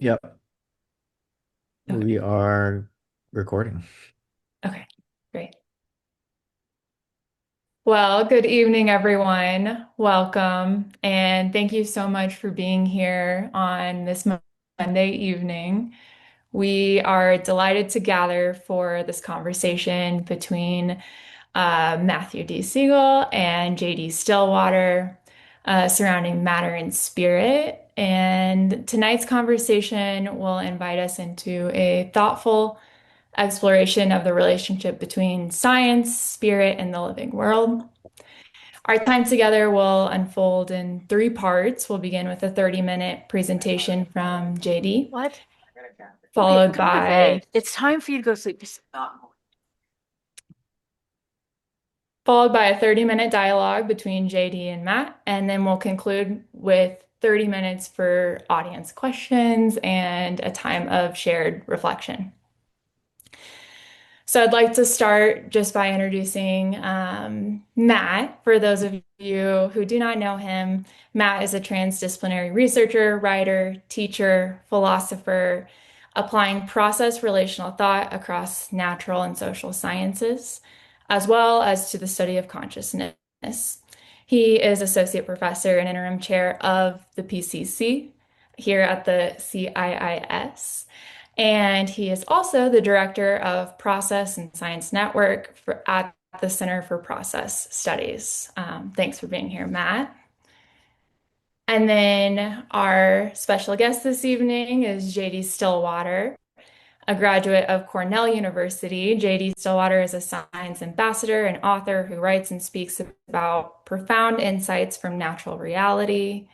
Yep, Okay. we are recording. Okay, great. Well, good evening, everyone. Welcome, and thank you so much for being here on this Monday evening. We are delighted to gather for this conversation between Matthew D. Segall and JD Stillwater surrounding matter and spirit. And tonight's conversation will invite us into a thoughtful exploration of the relationship between science, spirit, and the living world. Our time together will unfold in three parts. We'll begin with a 30-minute presentation from JD, What? Okay, followed go to by bed. It's time for you to go sleep. followed by a 30-minute dialogue between JD and Matt, and then we'll conclude with 30 minutes for audience questions and a time of shared reflection. So I'd like to start just by introducing Matt. For those of you who do not know him, Matt is a transdisciplinary researcher, writer, teacher, philosopher, applying process relational thought across natural and social sciences, as well as to the study of consciousness. He is associate professor and interim chair of the PCC here at the CIIS. And he is also the director of Process and Science Network at the Center for Process Studies. Thanks for being here, Matt. And then our special guest this evening is JD Stillwater, a graduate of Cornell University. JD Stillwater is a science ambassador and author who writes and speaks about profound insights from natural reality,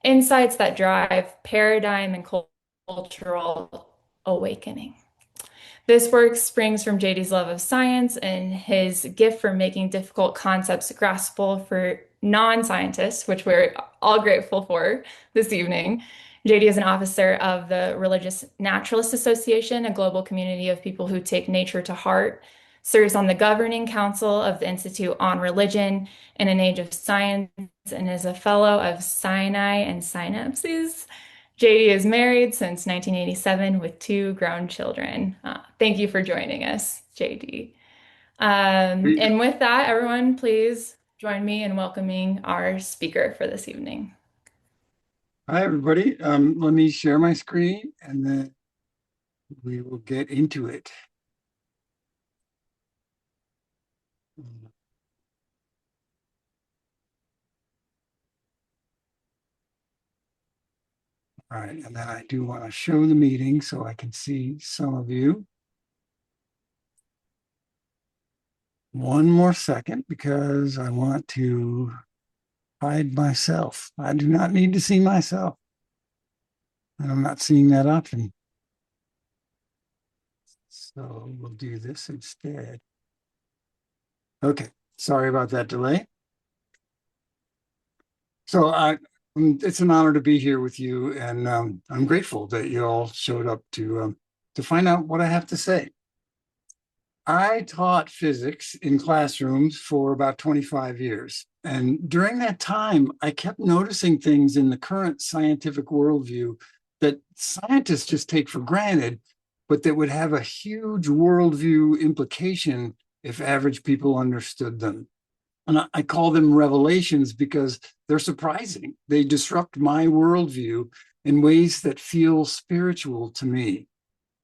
insights that drive paradigm and cultural awakening. This work springs from JD's love of science and his gift for making difficult concepts graspable for non-scientists, which we're all grateful for this evening. JD is an officer of the Religious Naturalist Association, a global community of people who take nature to heart, serves on the governing council of the Institute on Religion in an Age of Science, and is a fellow of Sinai and Synapses. JD is married since 1987 with two grown children. Thank you for joining us, JD. And with that, everyone, please join me in welcoming our speaker for this evening. Hi, everybody. Let me share my screen and then we will get into it. All right, and then I do want to show the meeting so I can see some of you. One more second because I want to hide myself. I do not need to see myself. And I'm not seeing that option. So we'll do this instead. Okay, sorry about that delay. So it's an honor to be here with you, and I'm grateful that you all showed up to find out what I have to say. I taught physics in classrooms for about 25 years, and during that time, I kept noticing things in the current scientific worldview that scientists just take for granted, but that would have a huge worldview implication if average people understood them. And I call them revelations because they're surprising. They disrupt my worldview in ways that feel spiritual to me.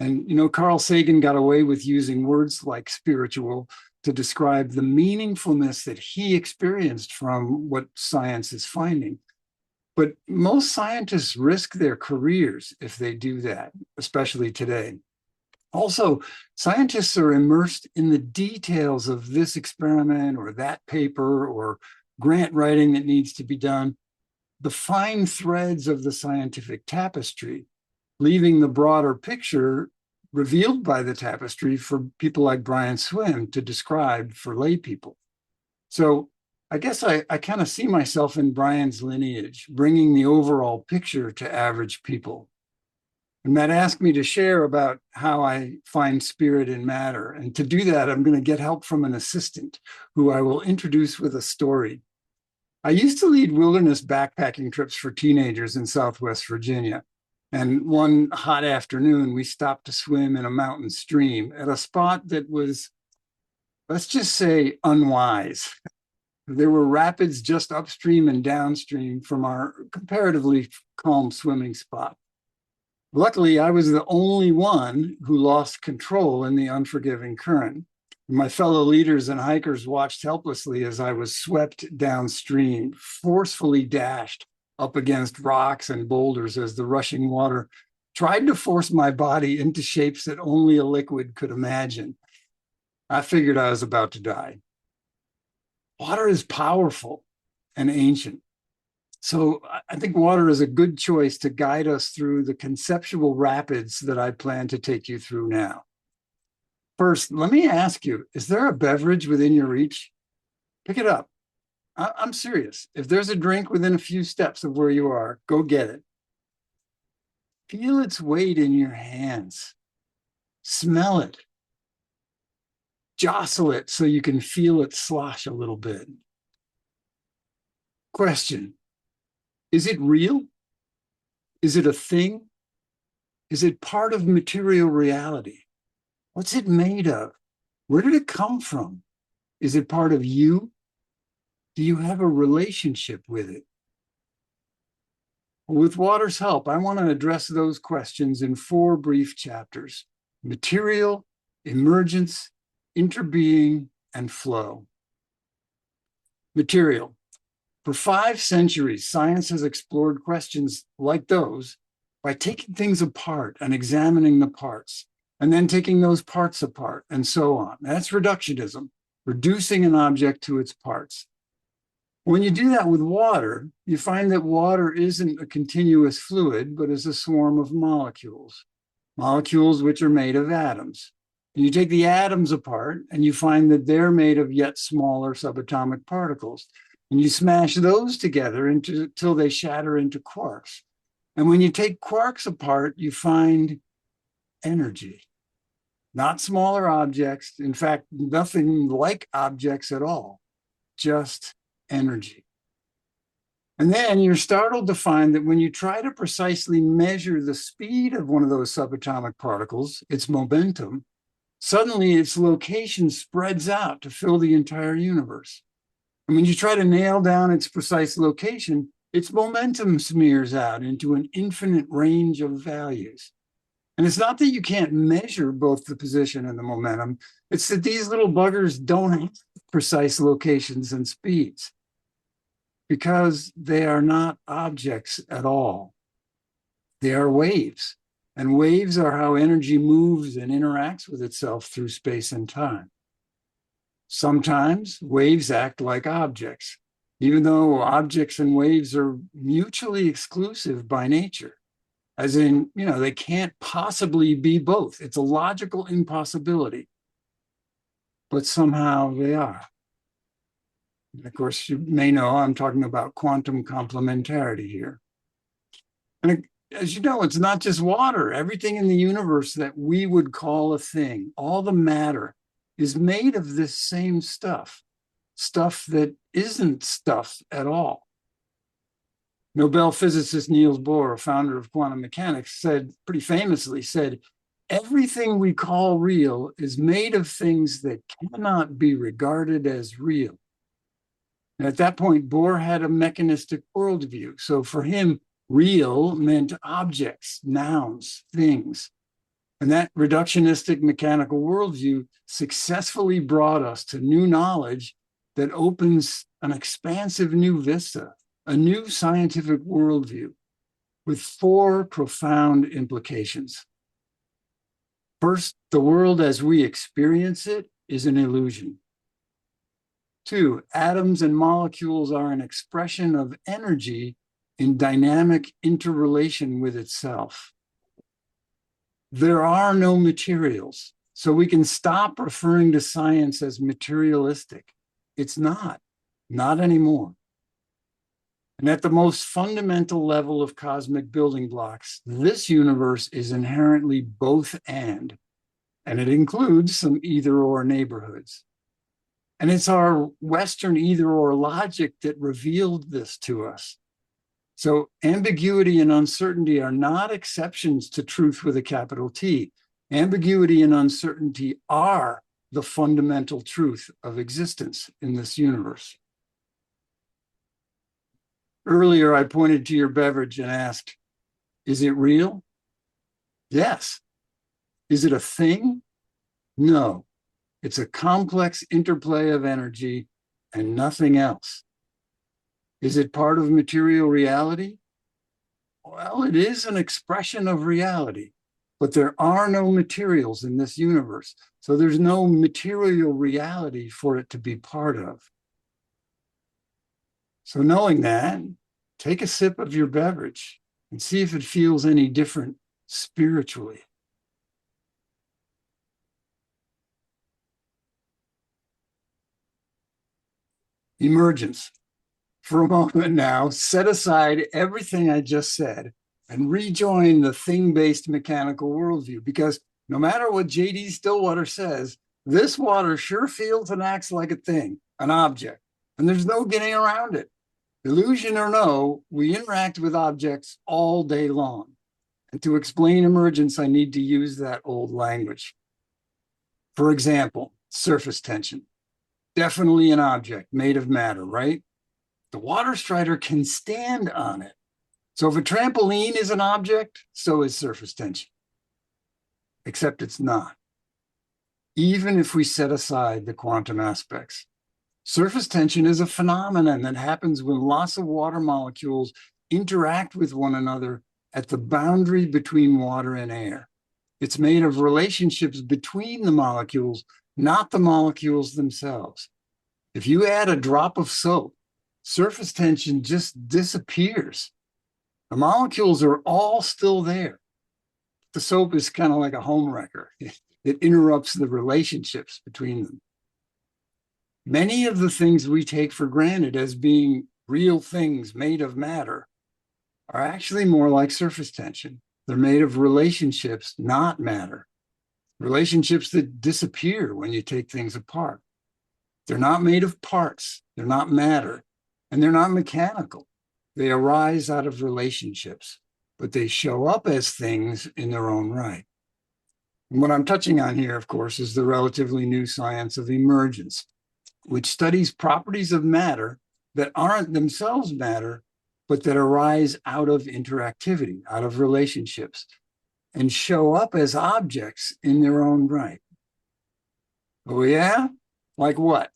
And, you know, Carl Sagan got away with using words like spiritual to describe the meaningfulness that he experienced from what science is finding. But most scientists risk their careers if they do that, especially today. Also, scientists are immersed in the details of this experiment or that paper or grant writing that needs to be done, the fine threads of the scientific tapestry, leaving the broader picture revealed by the tapestry for people like Brian Swim to describe for lay people. So I guess I kind of see myself in Brian's lineage, bringing the overall picture to average people. And Matt asked me to share about how I find spirit in matter. And to do that, I'm going to get help from an assistant who I will introduce with a story. I used to lead wilderness backpacking trips for teenagers in Southwest Virginia. And one hot afternoon, we stopped to swim in a mountain stream at a spot that was, let's just say, unwise. There were rapids just upstream and downstream from our comparatively calm swimming spot. Luckily, I was the only one who lost control in the unforgiving current. My fellow leaders and hikers watched helplessly as I was swept downstream, forcefully dashed up against rocks and boulders as the rushing water tried to force my body into shapes that only a liquid could imagine. I figured I was about to die. Water is powerful and ancient. So I think water is a good choice to guide us through the conceptual rapids that I plan to take you through now. First, let me ask you, is there a beverage within your reach? Pick it up. I'm serious. If there's a drink within a few steps of where you are, go get it. Feel its weight in your hands. Smell it. Jostle it so you can feel it slosh a little bit. Question, is it real? Is it a thing? Is it part of material reality? What's it made of? Where did it come from? Is it part of you? Do you have a relationship with it? With water's help, I want to address those questions in 4 brief chapters: material, emergence, interbeing, and flow. Material. For 5 centuries, science has explored questions like those by taking things apart and examining the parts, and then taking those parts apart, and so on. That's reductionism, reducing an object to its parts. When you do that with water, you find that water isn't a continuous fluid, but is a swarm of molecules, molecules which are made of atoms. And you take the atoms apart, and you find that they're made of yet smaller subatomic particles. And you smash those together until they shatter into quarks. And when you take quarks apart, you find energy, not smaller objects. In fact, nothing like objects at all, just energy. And then you're startled to find that when you try to precisely measure the speed of one of those subatomic particles, its momentum, suddenly its location spreads out to fill the entire universe. And when you try to nail down its precise location, its momentum smears out into an infinite range of values. And it's not that you can't measure both the position and the momentum, it's that these little buggers don't have precise locations and speeds because they are not objects at all. They are waves, and waves are how energy moves and interacts with itself through space and time. Sometimes waves act like objects, even though objects and waves are mutually exclusive by nature. As in, they can't possibly be both. It's a logical impossibility. But somehow they are. And of course, you may know I'm talking about quantum complementarity here. And as you know, it's not just water. Everything in the universe that we would call a thing, all the matter, is made of this same stuff that isn't stuff at all. Nobel physicist Niels Bohr, founder of quantum mechanics, pretty famously said, everything we call real is made of things that cannot be regarded as real. And at that point, Bohr had a mechanistic worldview. So for him, real meant objects, nouns, things. And that reductionistic mechanical worldview successfully brought us to new knowledge that opens an expansive new vista, a new scientific worldview with 4 profound implications. First, the world as we experience it is an illusion. 2, atoms and molecules are an expression of energy in dynamic interrelation with itself. There are no materials, so we can stop referring to science as materialistic. It's not anymore. And at the most fundamental level of cosmic building blocks, this universe is inherently both and it includes some either-or neighborhoods. And it's our Western either-or logic that revealed this to us. So ambiguity and uncertainty are not exceptions to truth with a capital T. Ambiguity and uncertainty are the fundamental truth of existence in this universe. Earlier, I pointed to your beverage and asked, is it real? Yes. Is it a thing? No. It's a complex interplay of energy and nothing else. Is it part of material reality? Well, it is an expression of reality, but there are no materials in this universe. So there's no material reality for it to be part of. So knowing that, take a sip of your beverage and see if it feels any different spiritually. Emergence. For a moment now, set aside everything I just said and rejoin the thing-based mechanical worldview, because no matter what JD Stillwater says, this water sure feels and acts like a thing, an object, and there's no getting around it. Illusion or no, we interact with objects all day long. And to explain emergence, I need to use that old language. For example, surface tension. Definitely an object made of matter, right? The water strider can stand on it. So if a trampoline is an object, so is surface tension. Except it's not. Even if we set aside the quantum aspects. Surface tension is a phenomenon that happens when lots of water molecules interact with one another at the boundary between water and air. It's made of relationships between the molecules, not the molecules themselves. If you add a drop of soap, surface tension just disappears. The molecules are all still there. The soap is kind of like a home wrecker. It interrupts the relationships between them. Many of the things we take for granted as being real things made of matter are actually more like surface tension. They're made of relationships, not matter. Relationships that disappear when you take things apart. They're not made of parts. They're not matter. And they're not mechanical. They arise out of relationships, but they show up as things in their own right. And what I'm touching on here, of course, is the relatively new science of emergence, which studies properties of matter that aren't themselves matter, but that arise out of interactivity, out of relationships, and show up as objects in their own right. Oh, yeah? Like what?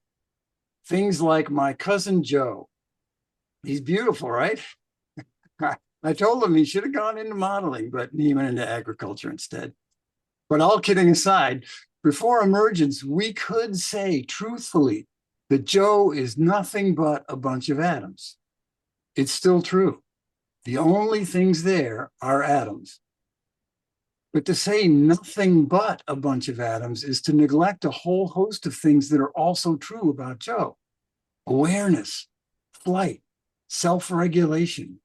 Things like my cousin Joe. He's beautiful, right? I told him he should have gone into modeling, but he went into agriculture instead. But all kidding aside, before emergence, we could say truthfully that Joe is nothing but a bunch of atoms. It's still true. The only things there are atoms. But to say nothing but a bunch of atoms is to neglect a whole host of things that are also true about Joe. Awareness, flight, self-regulation,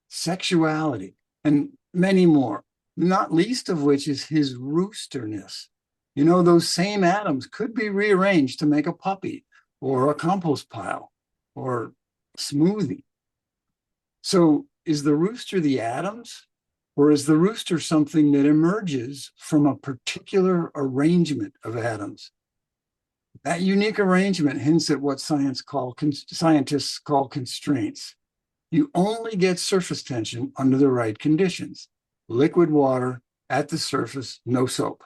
sexuality, and many more, not least of which is his roosterness. You know, those same atoms could be rearranged to make a puppy or a compost pile or a smoothie. So is the rooster the atoms, or is the rooster something that emerges from a particular arrangement of atoms? That unique arrangement hints at what scientists call constraints. You only get surface tension under the right conditions. Liquid water at the surface, no soap.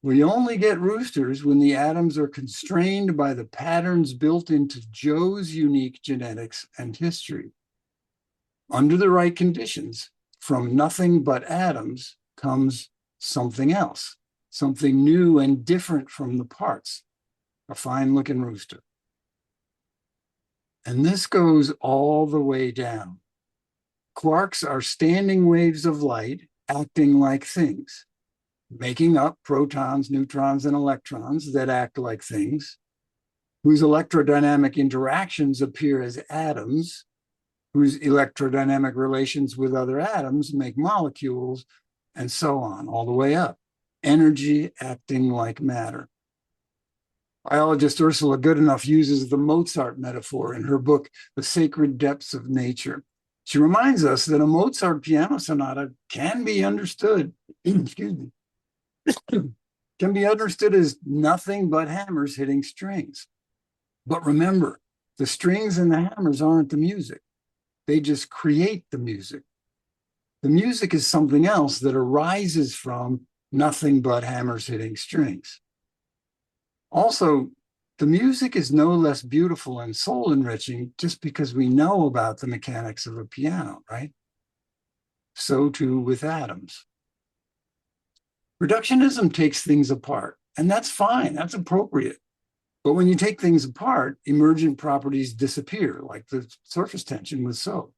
We only get roosters when the atoms are constrained by the patterns built into Joe's unique genetics and history. Under the right conditions, from nothing but atoms comes something else, something new and different from the parts, a fine-looking rooster. And this goes all the way down. Quarks are standing waves of light acting like things, making up protons, neutrons, and electrons that act like things, whose electrodynamic interactions appear as atoms, whose electrodynamic relations with other atoms make molecules, and so on, all the way up. Energy acting like matter. Biologist Ursula Goodenough uses the Mozart metaphor in her book, The Sacred Depths of Nature. She reminds us that a Mozart piano sonata can be understood, excuse me, can be understood as nothing but hammers hitting strings. But remember, the strings and the hammers aren't the music. They just create the music. The music is something else that arises from nothing but hammers hitting strings. Also, the music is no less beautiful and soul enriching just because we know about the mechanics of a piano, right? So too with atoms. Reductionism takes things apart, and that's fine, that's appropriate. But when you take things apart, emergent properties disappear, like the surface tension with soap.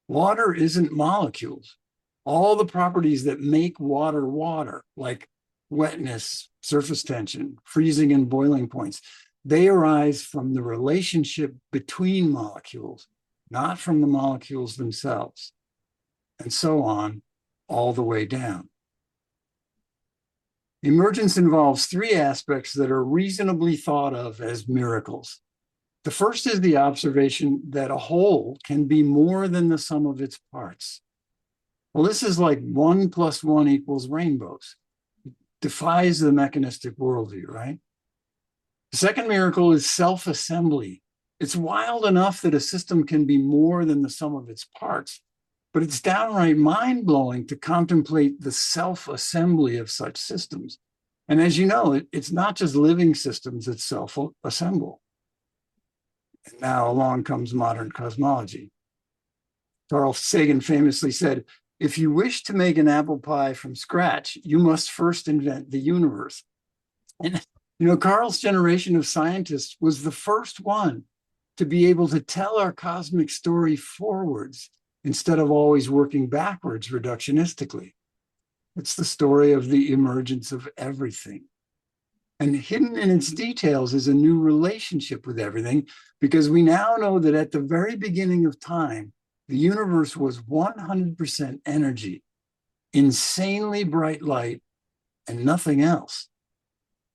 Water isn't molecules. All the properties that make water water, like wetness, surface tension, freezing and boiling points, they arise from the relationship between molecules, not from the molecules themselves, and so on, all the way down. Emergence involves three aspects that are reasonably thought of as miracles. The first is the observation that a whole can be more than the sum of its parts. Well, this is like 1 + 1 = rainbows. It defies the mechanistic worldview, right? The second miracle is self-assembly. It's wild enough that a system can be more than the sum of its parts, but it's downright mind-blowing to contemplate the self-assembly of such systems. And as you know, it's not just living systems that self-assemble. And now along comes modern cosmology. Carl Sagan famously said, if you wish to make an apple pie from scratch, you must first invent the universe. And Carl's generation of scientists was the first one to be able to tell our cosmic story forwards instead of always working backwards reductionistically. It's the story of the emergence of everything. And hidden in its details is a new relationship with everything, because we now know that at the very beginning of time, the universe was 100% energy, insanely bright light, and nothing else.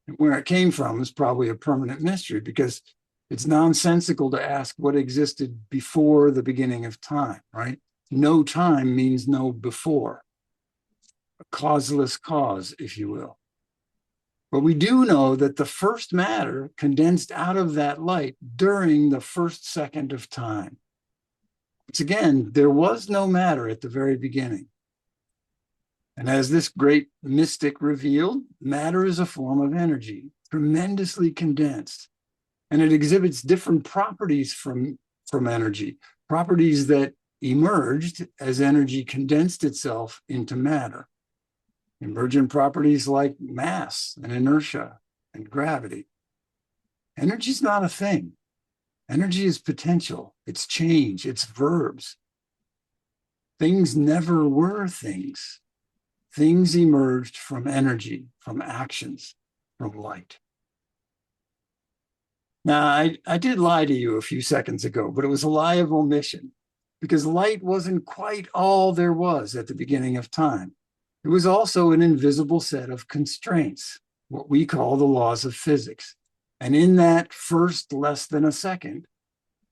And where it came from is probably a permanent mystery, because it's nonsensical to ask what existed before the beginning of time, right? No time means no before. A causeless cause, if you will. But we do know that the first matter condensed out of that light during the first second of time. Once again, there was no matter at the very beginning. And as this great mystic revealed, matter is a form of energy, tremendously condensed. And it exhibits different properties from energy, properties that emerged as energy condensed itself into matter. Emergent properties like mass and inertia and gravity. Energy is not a thing. Energy is potential, it's change, it's verbs. Things never were things. Things emerged from energy, from actions, from light. Now, I did lie to you a few seconds ago, but it was a lie of omission, because light wasn't quite all there was at the beginning of time. It was also an invisible set of constraints, what we call the laws of physics. And in that first less than a second,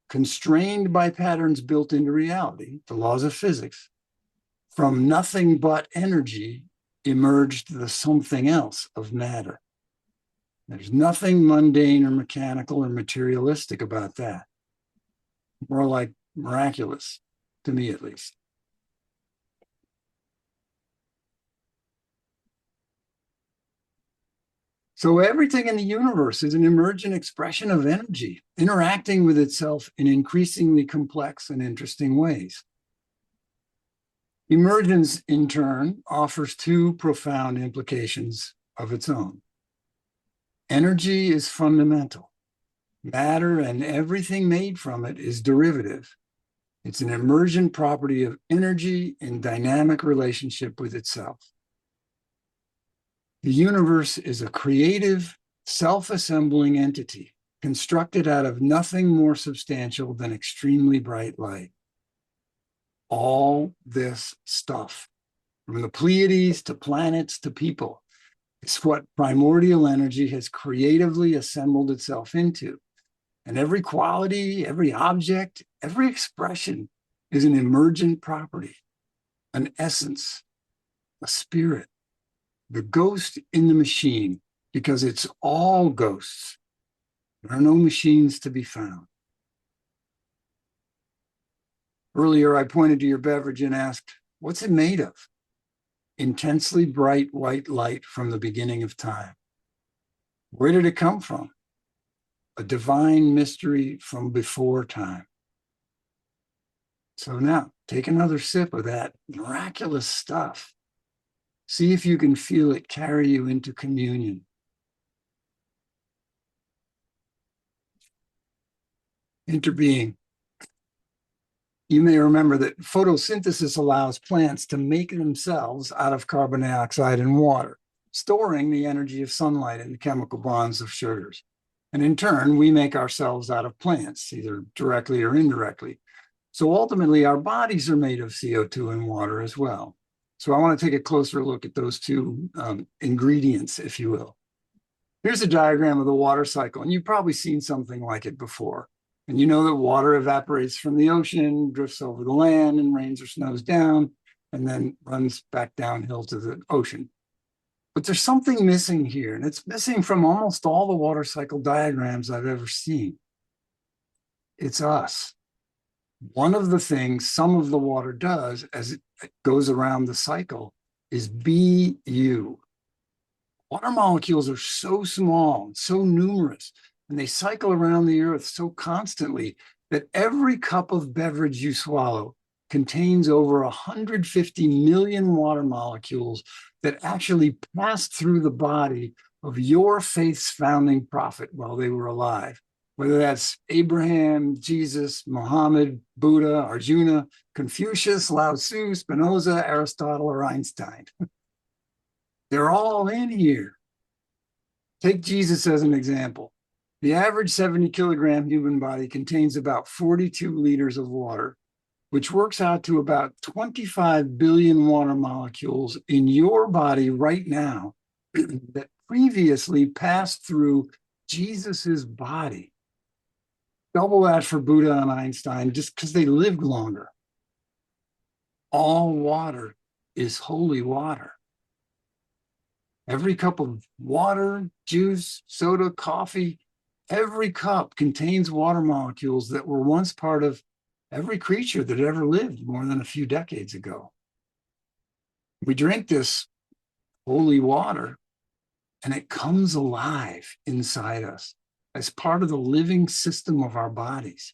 constrained by patterns built into reality, the laws of physics, from nothing but energy emerged the something else of matter. There's nothing mundane or mechanical or materialistic about that. More like miraculous, to me at least. So everything in the universe is an emergent expression of energy, interacting with itself in increasingly complex and interesting ways. Emergence, in turn, offers two profound implications of its own. Energy is fundamental. Matter and everything made from it is derivative. It's an emergent property of energy in dynamic relationship with itself. The universe is a creative, self-assembling entity constructed out of nothing more substantial than extremely bright light. All this stuff, from the Pleiades to planets to people, is what primordial energy has creatively assembled itself into. And every quality, every object, every expression is an emergent property, an essence, a spirit, the ghost in the machine, because it's all ghosts. There are no machines to be found. Earlier, I pointed to your beverage and asked, what's it made of? Intensely bright white light from the beginning of time. Where did it come from? A divine mystery from before time. So now, take another sip of that miraculous stuff. See if you can feel it carry you into communion. Interbeing. You may remember that photosynthesis allows plants to make themselves out of carbon dioxide and water, storing the energy of sunlight in the chemical bonds of sugars. And in turn, we make ourselves out of plants, either directly or indirectly. So ultimately, our bodies are made of CO2 and water as well. So I want to take a closer look at those two ingredients, if you will. Here's a diagram of the water cycle, and you've probably seen something like it before. And you know that water evaporates from the ocean, drifts over the land, and rains or snows down, and then runs back downhill to the ocean. But there's something missing here, and it's missing from almost all the water cycle diagrams I've ever seen. It's us. One of the things some of the water does as it goes around the cycle is be you. Water molecules are so small, so numerous, and they cycle around the earth so constantly that every cup of beverage you swallow contains over 150 million water molecules that actually passed through the body of your faith's founding prophet while they were alive. Whether that's Abraham, Jesus, Muhammad, Buddha, Arjuna, Confucius, Lao Tzu, Spinoza, Aristotle, or Einstein. They're all in here. Take Jesus as an example. The average 70-kilogram human body contains about 42 liters of water, which works out to about 25 billion water molecules in your body right now that previously passed through Jesus's body. Double that for Buddha and Einstein, just because they lived longer. All water is holy water. Every cup of water, juice, soda, coffee, every cup contains water molecules that were once part of every creature that ever lived more than a few decades ago. We drink this holy water, and it comes alive inside us as part of the living system of our bodies.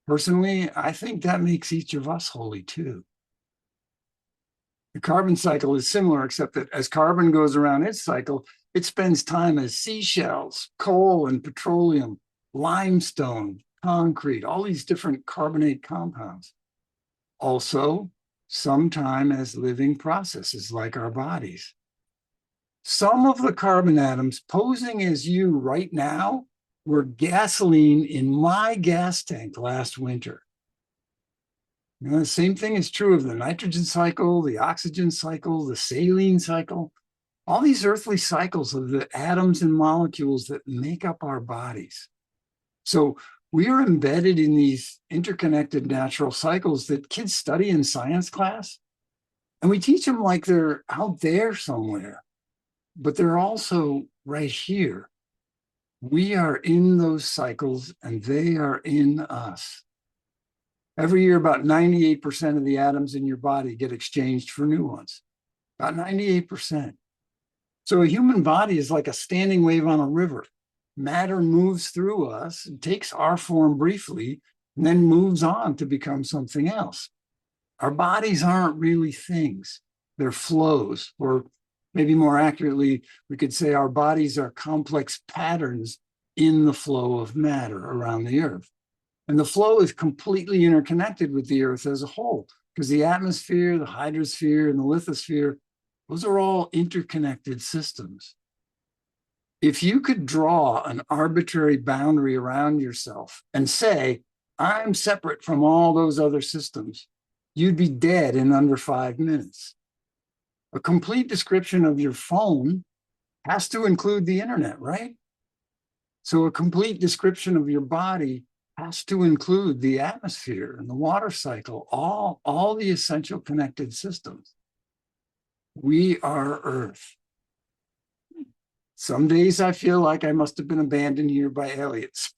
Personally, I think that makes each of us holy too. The carbon cycle is similar, except that as carbon goes around its cycle, it spends time as seashells, coal and petroleum, limestone, concrete, all these different carbonate compounds. Also, some time as living processes like our bodies. Some of the carbon atoms posing as you right now were gasoline in my gas tank last winter. You know, the same thing is true of the nitrogen cycle, the oxygen cycle, the saline cycle, all these earthly cycles of the atoms and molecules that make up our bodies. So we are embedded in these interconnected natural cycles that kids study in science class. And we teach them like they're out there somewhere, but they're also right here. We are in those cycles and they are in us. Every year, about 98% of the atoms in your body get exchanged for new ones, about 98%. So a human body is like a standing wave on a river. Matter moves through us, and takes our form briefly, and then moves on to become something else. Our bodies aren't really things. They're flows, or maybe more accurately, we could say our bodies are complex patterns in the flow of matter around the earth. And the flow is completely interconnected with the earth as a whole, because the atmosphere, the hydrosphere, and the lithosphere, those are all interconnected systems. If you could draw an arbitrary boundary around yourself and say, I'm separate from all those other systems, you'd be dead in under 5 minutes. A complete description of your phone has to include the internet, right? So a complete description of your body has to include the atmosphere and the water cycle, all the essential connected systems. We are Earth. Some days I feel like I must have been abandoned here by aliens.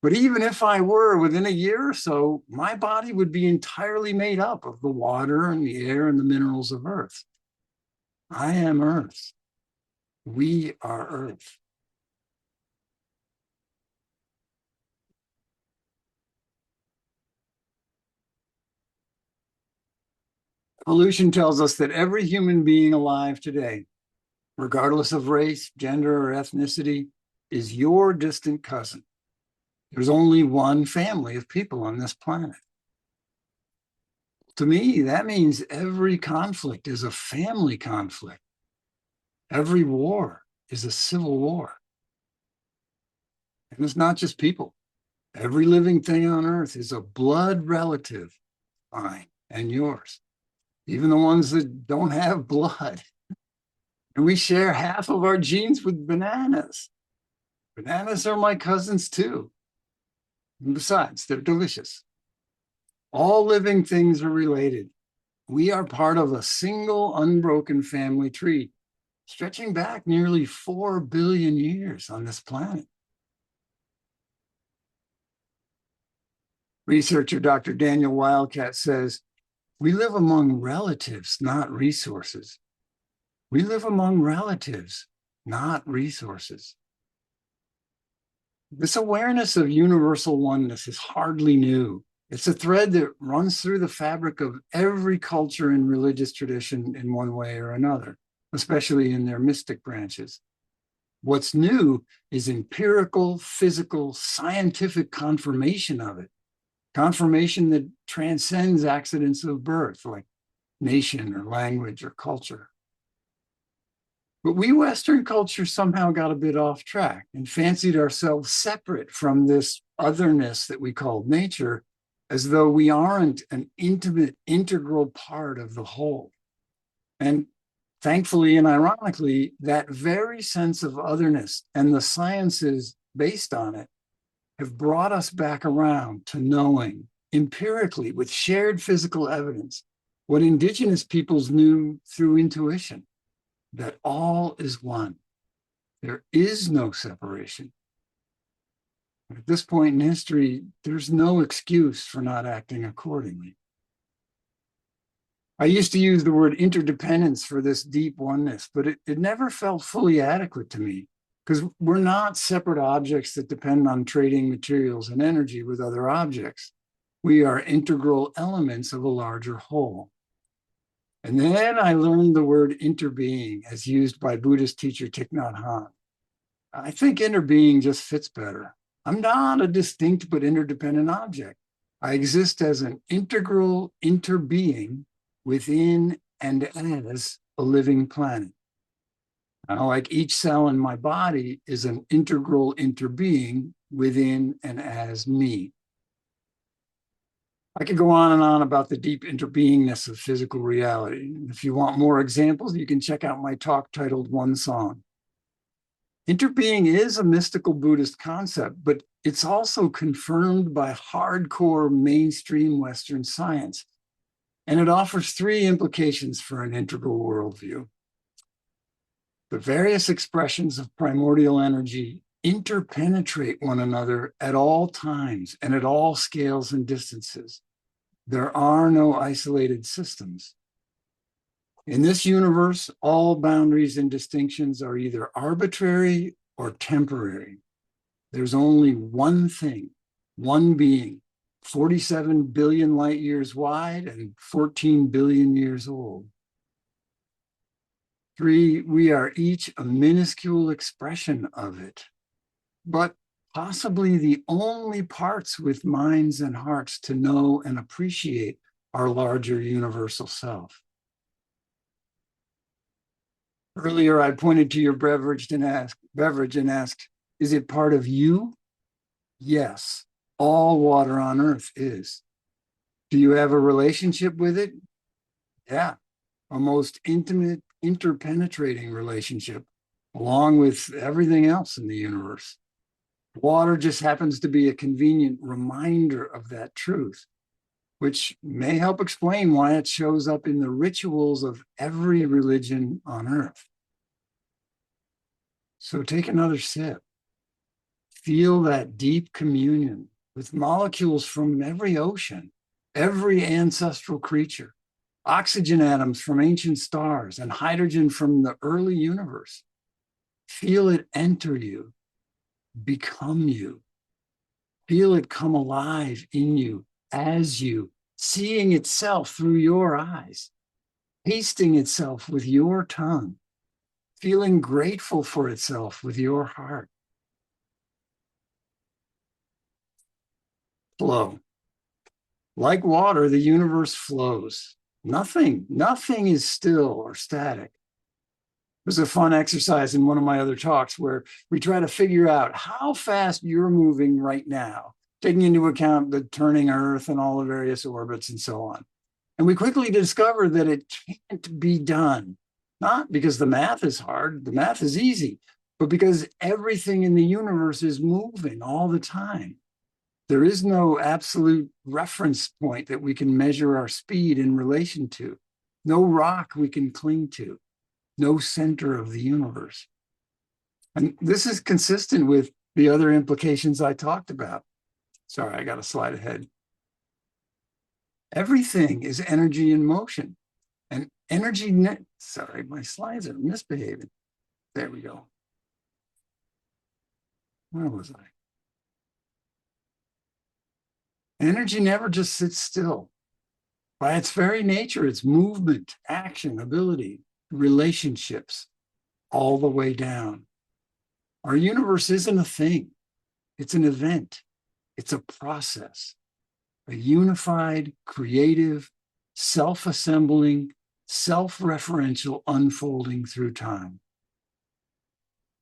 But even if I were, within a year or so, my body would be entirely made up of the water and the air and the minerals of Earth. I am Earth. We are Earth. Evolution tells us that every human being alive today, regardless of race, gender, or ethnicity, is your distant cousin. There's only one family of people on this planet. To me, that means every conflict is a family conflict. Every war is a civil war. And it's not just people. Every living thing on Earth is a blood relative, mine and yours, even the ones that don't have blood. And we share half of our genes with bananas. Bananas are my cousins too. And besides, they're delicious. All living things are related. We are part of a single unbroken family tree, stretching back nearly 4 billion years on this planet. Researcher Dr. Daniel Wildcat says, we live among relatives, not resources. We live among relatives, not resources. This awareness of universal oneness is hardly new. It's a thread that runs through the fabric of every culture and religious tradition in one way or another, especially in their mystic branches. What's new is empirical, physical, scientific confirmation of it. Confirmation that transcends accidents of birth, like nation or language or culture. But we Western culture somehow got a bit off track and fancied ourselves separate from this otherness that we called nature, as though we aren't an intimate, integral part of the whole. And thankfully and ironically, that very sense of otherness and the sciences based on it have brought us back around to knowing empirically with shared physical evidence what indigenous peoples knew through intuition, that all is one. There is no separation. At this point in history, there's no excuse for not acting accordingly. I used to use the word interdependence for this deep oneness, but it never felt fully adequate to me, because we're not separate objects that depend on trading materials and energy with other objects. We are integral elements of a larger whole. And then I learned the word interbeing as used by Buddhist teacher Thich Nhat Hanh. I think interbeing just fits better. I'm not a distinct but interdependent object. I exist as an integral interbeing within and as a living planet. Now, like each cell in my body is an integral interbeing within and as me. I could go on and on about the deep interbeingness of physical reality. If you want more examples, you can check out my talk titled One Song. Interbeing is a mystical Buddhist concept, but it's also confirmed by hardcore mainstream Western science. And it offers 3 implications for an integral worldview. The various expressions of primordial energy interpenetrate one another at all times and at all scales and distances. There are no isolated systems. In this universe, all boundaries and distinctions are either arbitrary or temporary. There's only one thing, one being, 47 billion light years wide and 14 billion years old. 3, we are each a minuscule expression of it, but possibly the only parts with minds and hearts to know and appreciate our larger universal self. Earlier, I pointed to your beverage and asked, is it part of you? Yes, all water on earth is. Do you have a relationship with it? Yeah, a most intimate, interpenetrating relationship, along with everything else in the universe. Water just happens to be a convenient reminder of that truth, which may help explain why it shows up in the rituals of every religion on earth. So take another sip. Feel that deep communion with molecules from every ocean, every ancestral creature, oxygen atoms from ancient stars, and hydrogen from the early universe. Feel it enter you, become you. Feel it come alive in you, as you, seeing itself through your eyes, tasting itself with your tongue, feeling grateful for itself with your heart. Flow. Like water, the universe flows. Nothing is still or static. There's a fun exercise in one of my other talks where we try to figure out how fast you're moving right now, taking into account the turning Earth and all the various orbits and so on. And we quickly discover that it can't be done, not because the math is hard, the math is easy, but because everything in the universe is moving all the time. There is no absolute reference point that we can measure our speed in relation to, no rock we can cling to, no center of the universe. And this is consistent with the other implications I talked about. Sorry, I got to slide ahead. Everything is energy in motion. And energy, sorry, my slides are misbehaving. There we go. Where was I? Energy never just sits still. By its very nature, it's movement, action, ability, relationships, all the way down. Our universe isn't a thing. It's an event. It's a process, a unified, creative, self-assembling, self-referential unfolding through time.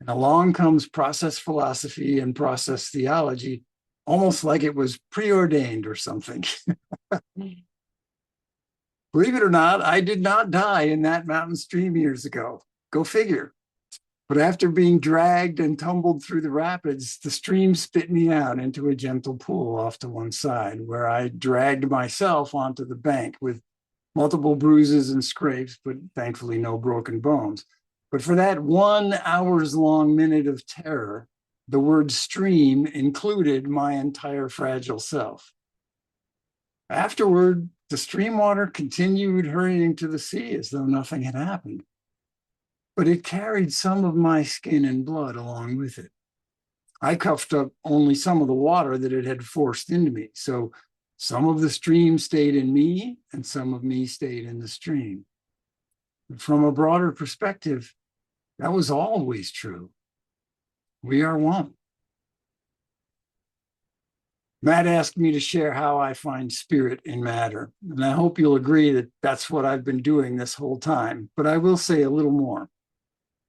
And along comes process philosophy and process theology, almost like it was preordained or something. Believe it or not, I did not die in that mountain stream years ago. Go figure. But after being dragged and tumbled through the rapids, the stream spit me out into a gentle pool off to one side, where I dragged myself onto the bank with multiple bruises and scrapes, but thankfully no broken bones. But for that 1 hour's long minute of terror, the word stream included my entire fragile self. Afterward, the stream water continued hurrying to the sea as though nothing had happened. But it carried some of my skin and blood along with it. I coughed up only some of the water that it had forced into me. So some of the stream stayed in me and some of me stayed in the stream. From a broader perspective, that was always true. We are one. Matt asked me to share how I find spirit in matter. And I hope you'll agree that that's what I've been doing this whole time. But I will say a little more.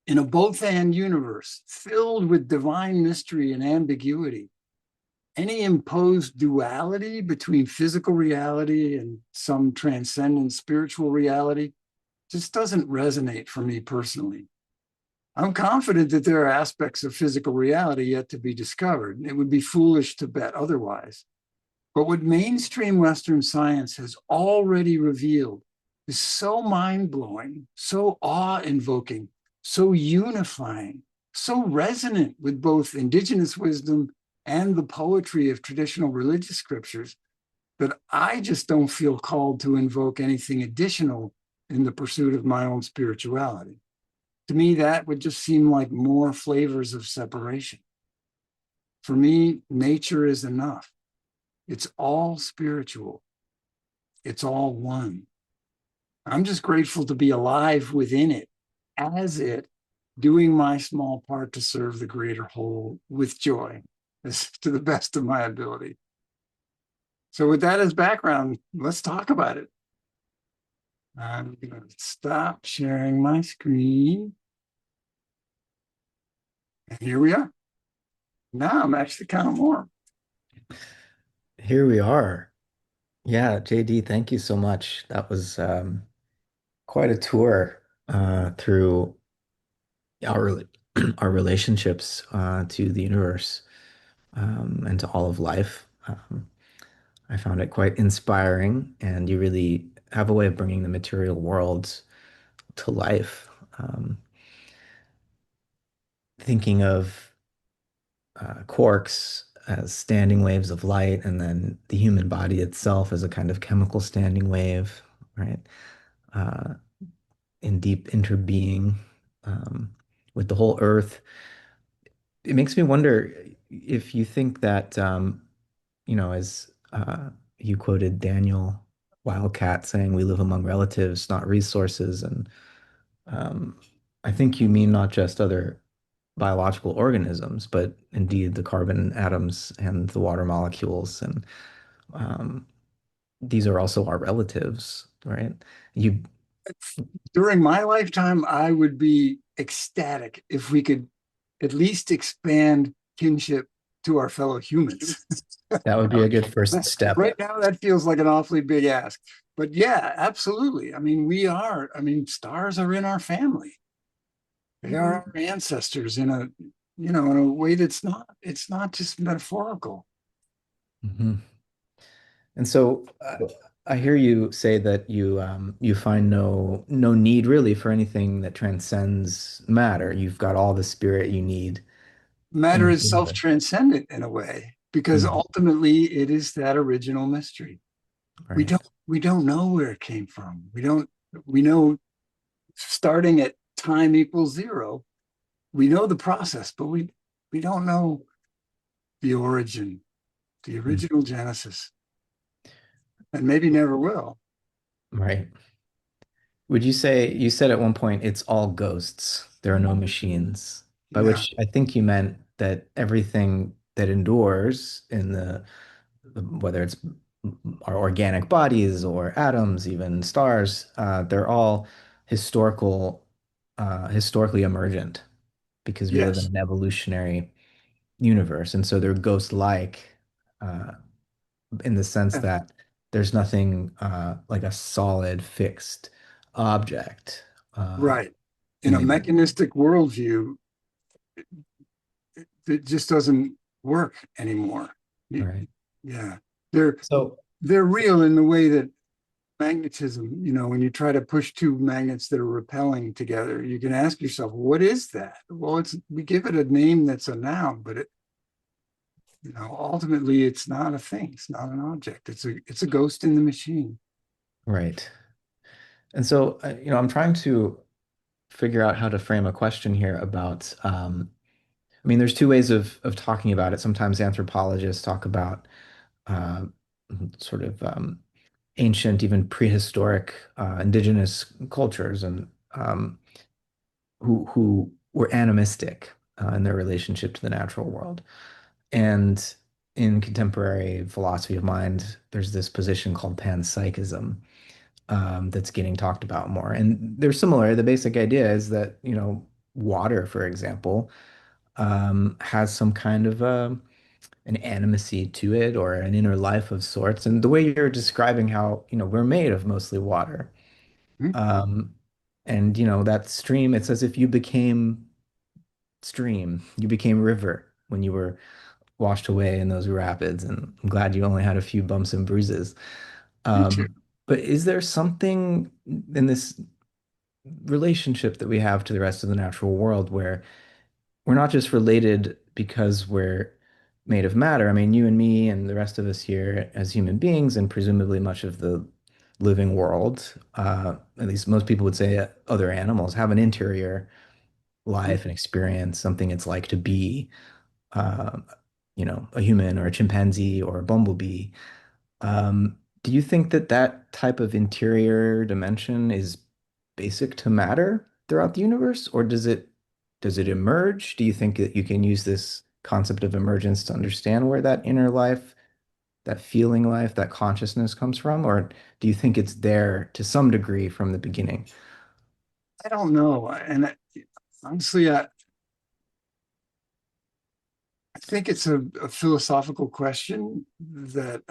In a both-and universe filled with divine mystery and ambiguity, any imposed duality between physical reality and some transcendent spiritual reality just doesn't resonate for me personally. I'm confident that there are aspects of physical reality yet to be discovered. It would be foolish to bet otherwise. But what mainstream Western science has already revealed is so mind-blowing, so awe-invoking, so unifying, so resonant with both indigenous wisdom and the poetry of traditional religious scriptures that I just don't feel called to invoke anything additional in the pursuit of my own spirituality. To me, that would just seem like more flavors of separation. For me, nature is enough. It's all spiritual. It's all one. I'm just grateful to be alive within it, as it, doing my small part to serve the greater whole with joy, to the best of my ability. So with that as background, let's talk about it. I'm going to stop sharing my screen. And here we are. Now I'm actually kind of warm. Here we are. Yeah, JD, thank you so much. That was quite a tour through our our relationships to the universe. and to all of life. I found it quite inspiring, and you really have a way of bringing the material world to life. Thinking of quarks as standing waves of light, and then the human body itself as a kind of chemical standing wave, right? Uh, in deep interbeing um, with the whole earth. It makes me wonder if you think that, as you quoted Daniel Wildcat saying, we live among relatives, not resources. And um, I think you mean not just other biological organisms, but indeed the carbon atoms and the water molecules. And um, these are also our relatives, right? You, During my lifetime, I would be ecstatic if we could at least expand kinship to our fellow humans. that would be a good first step. Right now, that feels like an awfully big ask. But yeah, absolutely. I mean, stars are in our family. They are our ancestors in a way it's not just metaphorical. Mhm. And so I hear you say that you find no need really for anything that transcends matter. You've got all the spirit you need in Matter the is universe. self-transcendent in a way, because Mm, ultimately it is that original mystery. We right, don't we don't know where it came from. We know starting at time equals zero. We know the process, but we don't know the origin, the mm, original genesis, and maybe never will. right. Would you say you said at one point it's all ghosts, there are no machines, by Yeah, which I think you meant that everything that endures in whether it's our organic bodies or atoms, even stars, they're all historically emergent because we live in yes, an evolutionary universe, and so they're ghost-like uh, in the sense that there's nothing like a solid, fixed object right. In in a the universe. mechanistic worldview, it just doesn't work anymore. Right. Yeah, they're So, they're real in the way that magnetism, when you try to push two magnets that are repelling together, you can ask yourself, what is that? Well, we give it a name that's a noun, but ultimately it's not a thing. It's not an object. It's a ghost in the machine. right. And so, I'm trying to figure out how to frame a question here about, I mean, there's two ways of talking about it. Sometimes anthropologists talk about uh, sort of ancient, even prehistoric indigenous cultures and who were animistic in their relationship to the natural world. And in contemporary philosophy of mind, there's this position called panpsychism that's getting talked about more. And they're similar. The basic idea is that, water, for example, has some kind of an animacy to it or an inner life of sorts. And the way you're describing how, we're made of mostly water. Hmm? Um, and, that stream, it's as if you became stream, you became river when you were washed away in those rapids. And I'm glad you only had a few bumps and bruises. Me too. But is there something in this relationship that we have to the rest of the natural world where we're not just related because we're made of matter? I mean, you and me and the rest of us here as human beings, and presumably much of the living world, at least most people would say other animals, have an interior life and experience, something it's like to be, uh, a human or a chimpanzee or a bumblebee. Do you think that that type of interior dimension is basic to matter throughout the universe, or does it emerge? Do you think that you can use this concept of emergence to understand where that inner life, that feeling life, that consciousness comes from, or do you think it's there to some degree from the beginning? I don't know. And honestly, I think it's a philosophical question that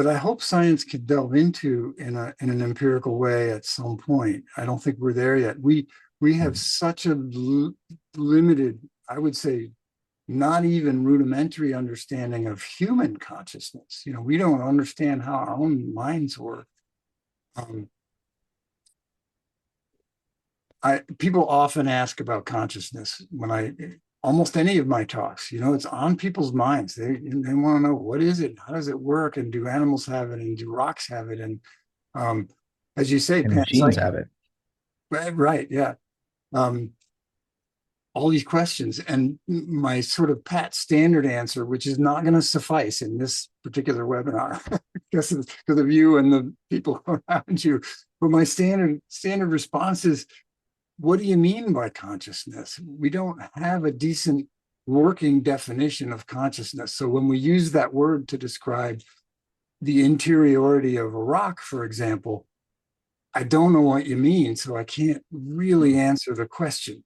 I hope science could delve into in an empirical way at some point. I don't think we're there yet. We have Mm, such a limited, I would say, not even rudimentary understanding of human consciousness. We don't understand how our own minds work. Um, People often ask about consciousness when almost any of my talks, it's on people's minds. They want to know, what is it? How does it work? And do animals have it? And do rocks have it? And um, as you say, And machines panpsychism, have it. right? Yeah. Um, all these questions, and my sort of pat standard answer, which is not going to suffice in this particular webinar because of you and the people around you, but my standard response is, what do you mean by consciousness? We don't have a decent working definition of consciousness. So when we use that word to describe the interiority of a rock, for example, I don't know what you mean, so I can't really answer the question.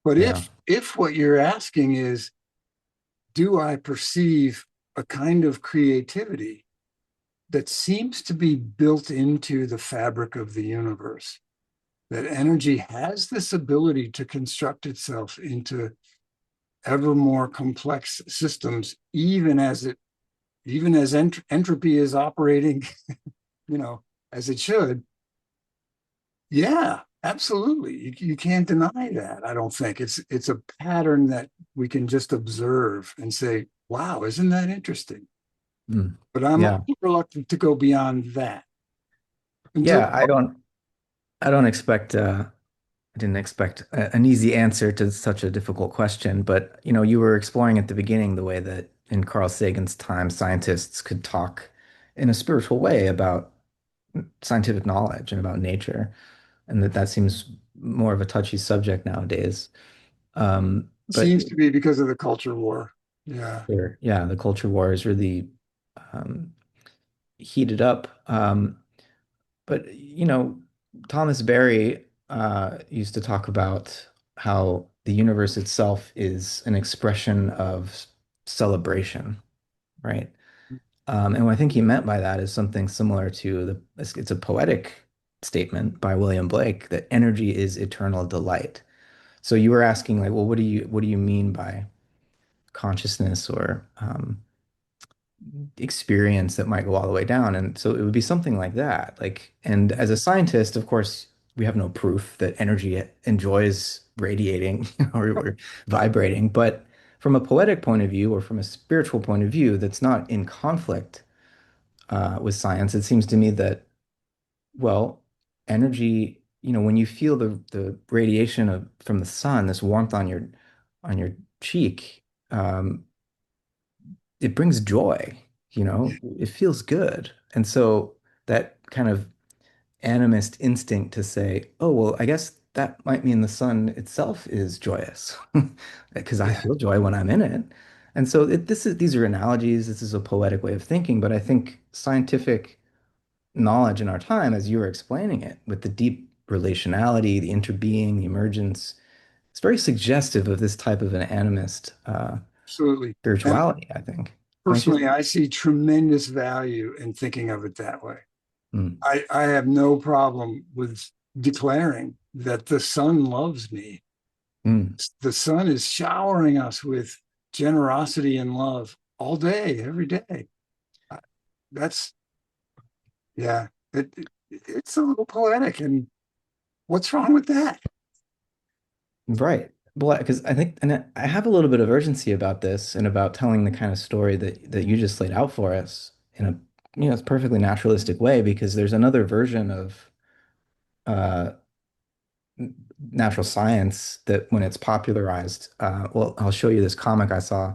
But Yeah. if what you're asking is, do I perceive a kind of creativity that seems to be built into the fabric of the universe, that energy has this ability to construct itself into ever more complex systems, even as entropy is operating, you know, as it should. Yeah, absolutely. You can't deny that. I don't think it's a pattern that we can just observe and say, wow, isn't that interesting? Mm. But I'm Yeah. reluctant to go beyond that until Yeah, I don't expect I didn't expect an easy answer to such a difficult question, but you were exploring at the beginning the way that in Carl Sagan's time, scientists could talk in a spiritual way about scientific knowledge and about nature, and that seems more of a touchy subject nowadays. But seems to be because of the culture war. Yeah. sure, yeah, the culture war is really um, heated up. But Thomas Berry used to talk about how the universe itself is an expression of celebration, right? And what I think he meant by that is something similar to it's a poetic statement by William Blake that energy is eternal delight. So you were asking like, well, what do you mean by consciousness or experience that might go all the way down. And so it would be something like that. Like, and as a scientist, of course, we have no proof that energy enjoys radiating or vibrating. But from a poetic point of view or from a spiritual point of view, that's not in conflict with science. It seems to me that, well, energy, when you feel the radiation from the sun, this warmth on your cheek, it brings joy, it feels good. And so that kind of animist instinct to say, oh, well, I guess that might mean the sun itself is joyous because I Yeah. feel joy when I'm in it. And so these are analogies. This is a poetic way of thinking, but I think scientific knowledge in our time, as you were explaining it, with the deep relationality, the interbeing, the emergence, it's very suggestive of this type of an animist Absolutely. And spirituality, I think. Don't you personally, I see tremendous value in thinking of it that way. think? I have no problem with declaring that the sun loves me. Mm. The sun is showering us with generosity and love all day, every day. Uh, That's, yeah, it's a little poetic. And what's wrong with that? Right. Well, because I think, and I have a little bit of urgency about this and about telling the kind of story that you just laid out for us in a, it's perfectly naturalistic way, because there's another version of uh, natural science that when it's popularized, well, I'll show you this comic I saw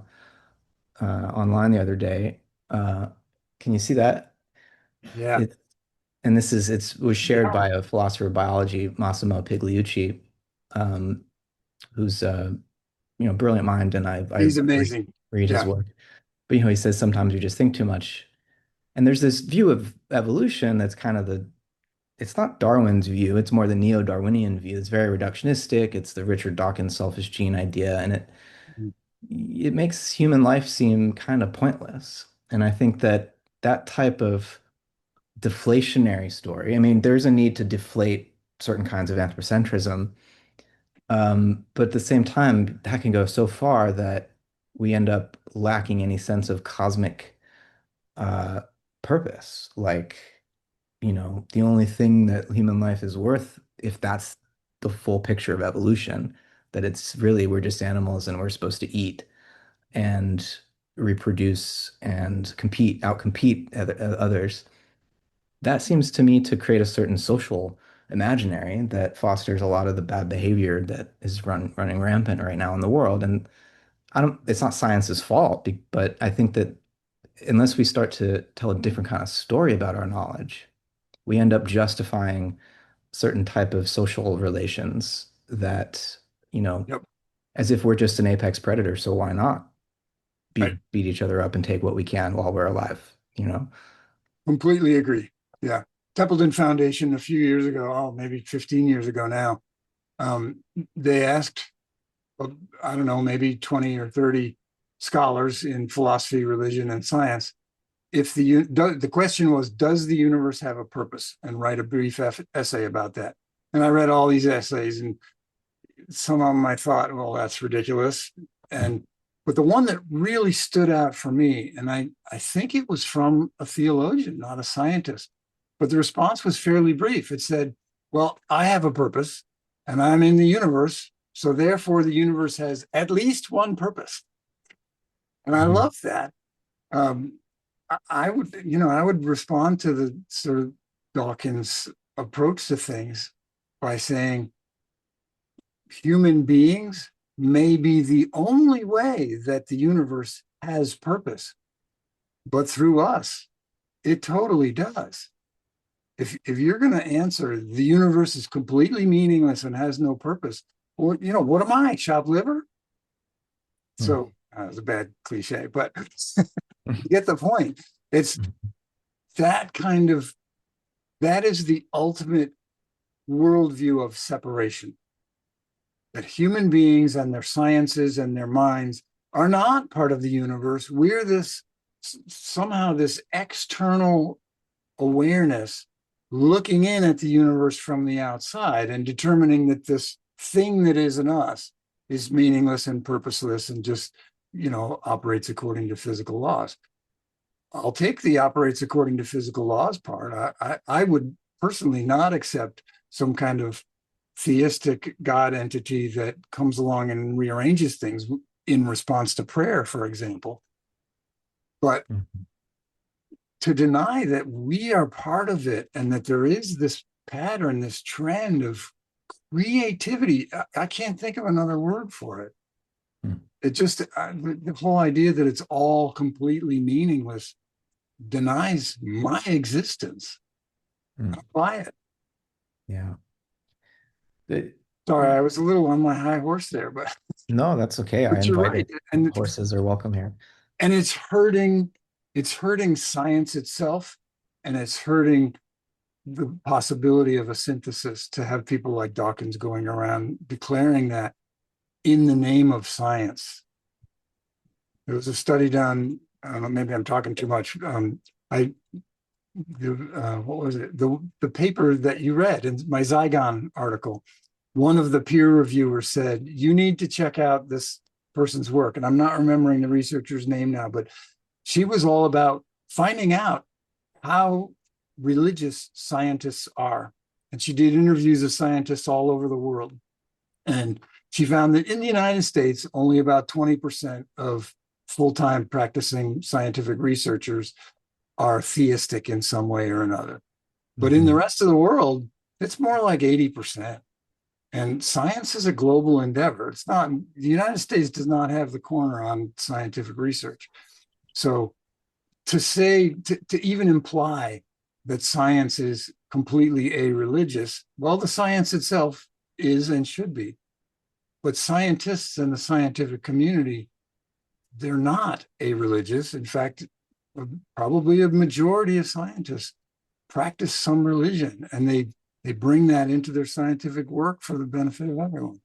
online the other day. Uh, can you see that? Yeah. It, and it was shared by a philosopher of biology, Massimo Pigliucci, um, who's brilliant mind, and I He's amazing. read his Yeah. work. But he says sometimes you just think too much. And there's this view of evolution that's kind of it's not Darwin's view, it's more the neo-Darwinian view. It's very reductionistic. It's the Richard Dawkins selfish gene idea, and it makes human life seem kind of pointless. And I think that type of deflationary story, I mean, there's a need to deflate certain kinds of anthropocentrism. But at the same time, that can go so far that we end up lacking any sense of cosmic uh, purpose. Like, the only thing that human life is worth, if that's the full picture of evolution, that it's really we're just animals and we're supposed to eat and reproduce and outcompete others. That seems to me to create a certain social imaginary that fosters a lot of the bad behavior that is running rampant right now in the world. And it's not science's fault, but I think that unless we start to tell a different kind of story about our knowledge, we end up justifying certain type of social relations that, you know, Yep. as if we're just an apex predator, so why not Right. beat each other up and take what we can while we're alive? Completely agree. Yeah. Templeton Foundation a few years ago, oh, maybe 15 years ago now, um, they asked, well, I don't know, maybe 20 or 30 scholars in philosophy, religion, and science. If the question was, does the universe have a purpose? And write a brief essay about that. And I read all these essays, and some of them I thought, well, that's ridiculous. And but the one that really stood out for me, and I think it was from a theologian, not a scientist, but the response was fairly brief. It said, well, I have a purpose and I'm in the universe. So therefore, the universe has at least one purpose. And I Mhm. love that. I would, I would respond to the sort of Dawkins approach to things by saying human beings may be the only way that the universe has purpose, but through us, it totally does. If you're going to answer the universe is completely meaningless and has no purpose, well, what am I, chopped liver? So that was a bad cliche, but you get the point. It's that kind of that is the ultimate worldview of separation. That human beings and their sciences and their minds are not part of the universe. We're this somehow this external awareness looking in at the universe from the outside and determining that this thing that isn't us is meaningless and purposeless and just, operates according to physical laws. I'll take the operates according to physical laws part. I would personally not accept some kind of theistic God entity that comes along and rearranges things in response to prayer, for example. But Mhm. to deny that we are part of it and that there is this pattern, this trend of creativity, I can't think of another word for it. Mhm. It just, the whole idea that it's all completely meaningless denies my existence. Mhm. Buy it. Yeah. The- Sorry, I was a little on my high horse there, but no, that's okay. I you're invite right. it. And Horses are welcome here. and it's hurting science itself, and it's hurting the possibility of a synthesis to have people like Dawkins going around declaring that in the name of science. There was a study done, I don't know, maybe I'm talking too much. I what was it? The paper that you read in my Zygon article, one of the peer reviewers said, you need to check out this person's work. And I'm not remembering the researcher's name now, but she was all about finding out how religious scientists are. And she did interviews of scientists all over the world. And she found that in the United States, only about 20% of full-time practicing scientific researchers are theistic in some way or another. But in the Mhm. rest of the world, it's more like 80%. And science is a global endeavor. It's not, the United States does not have the corner on scientific research. So to even imply that science is completely a-religious, well, the science itself is and should be. But scientists and the scientific community, they're not a-religious. In fact, probably a majority of scientists practice some religion, and they bring that into their scientific work for the benefit of everyone.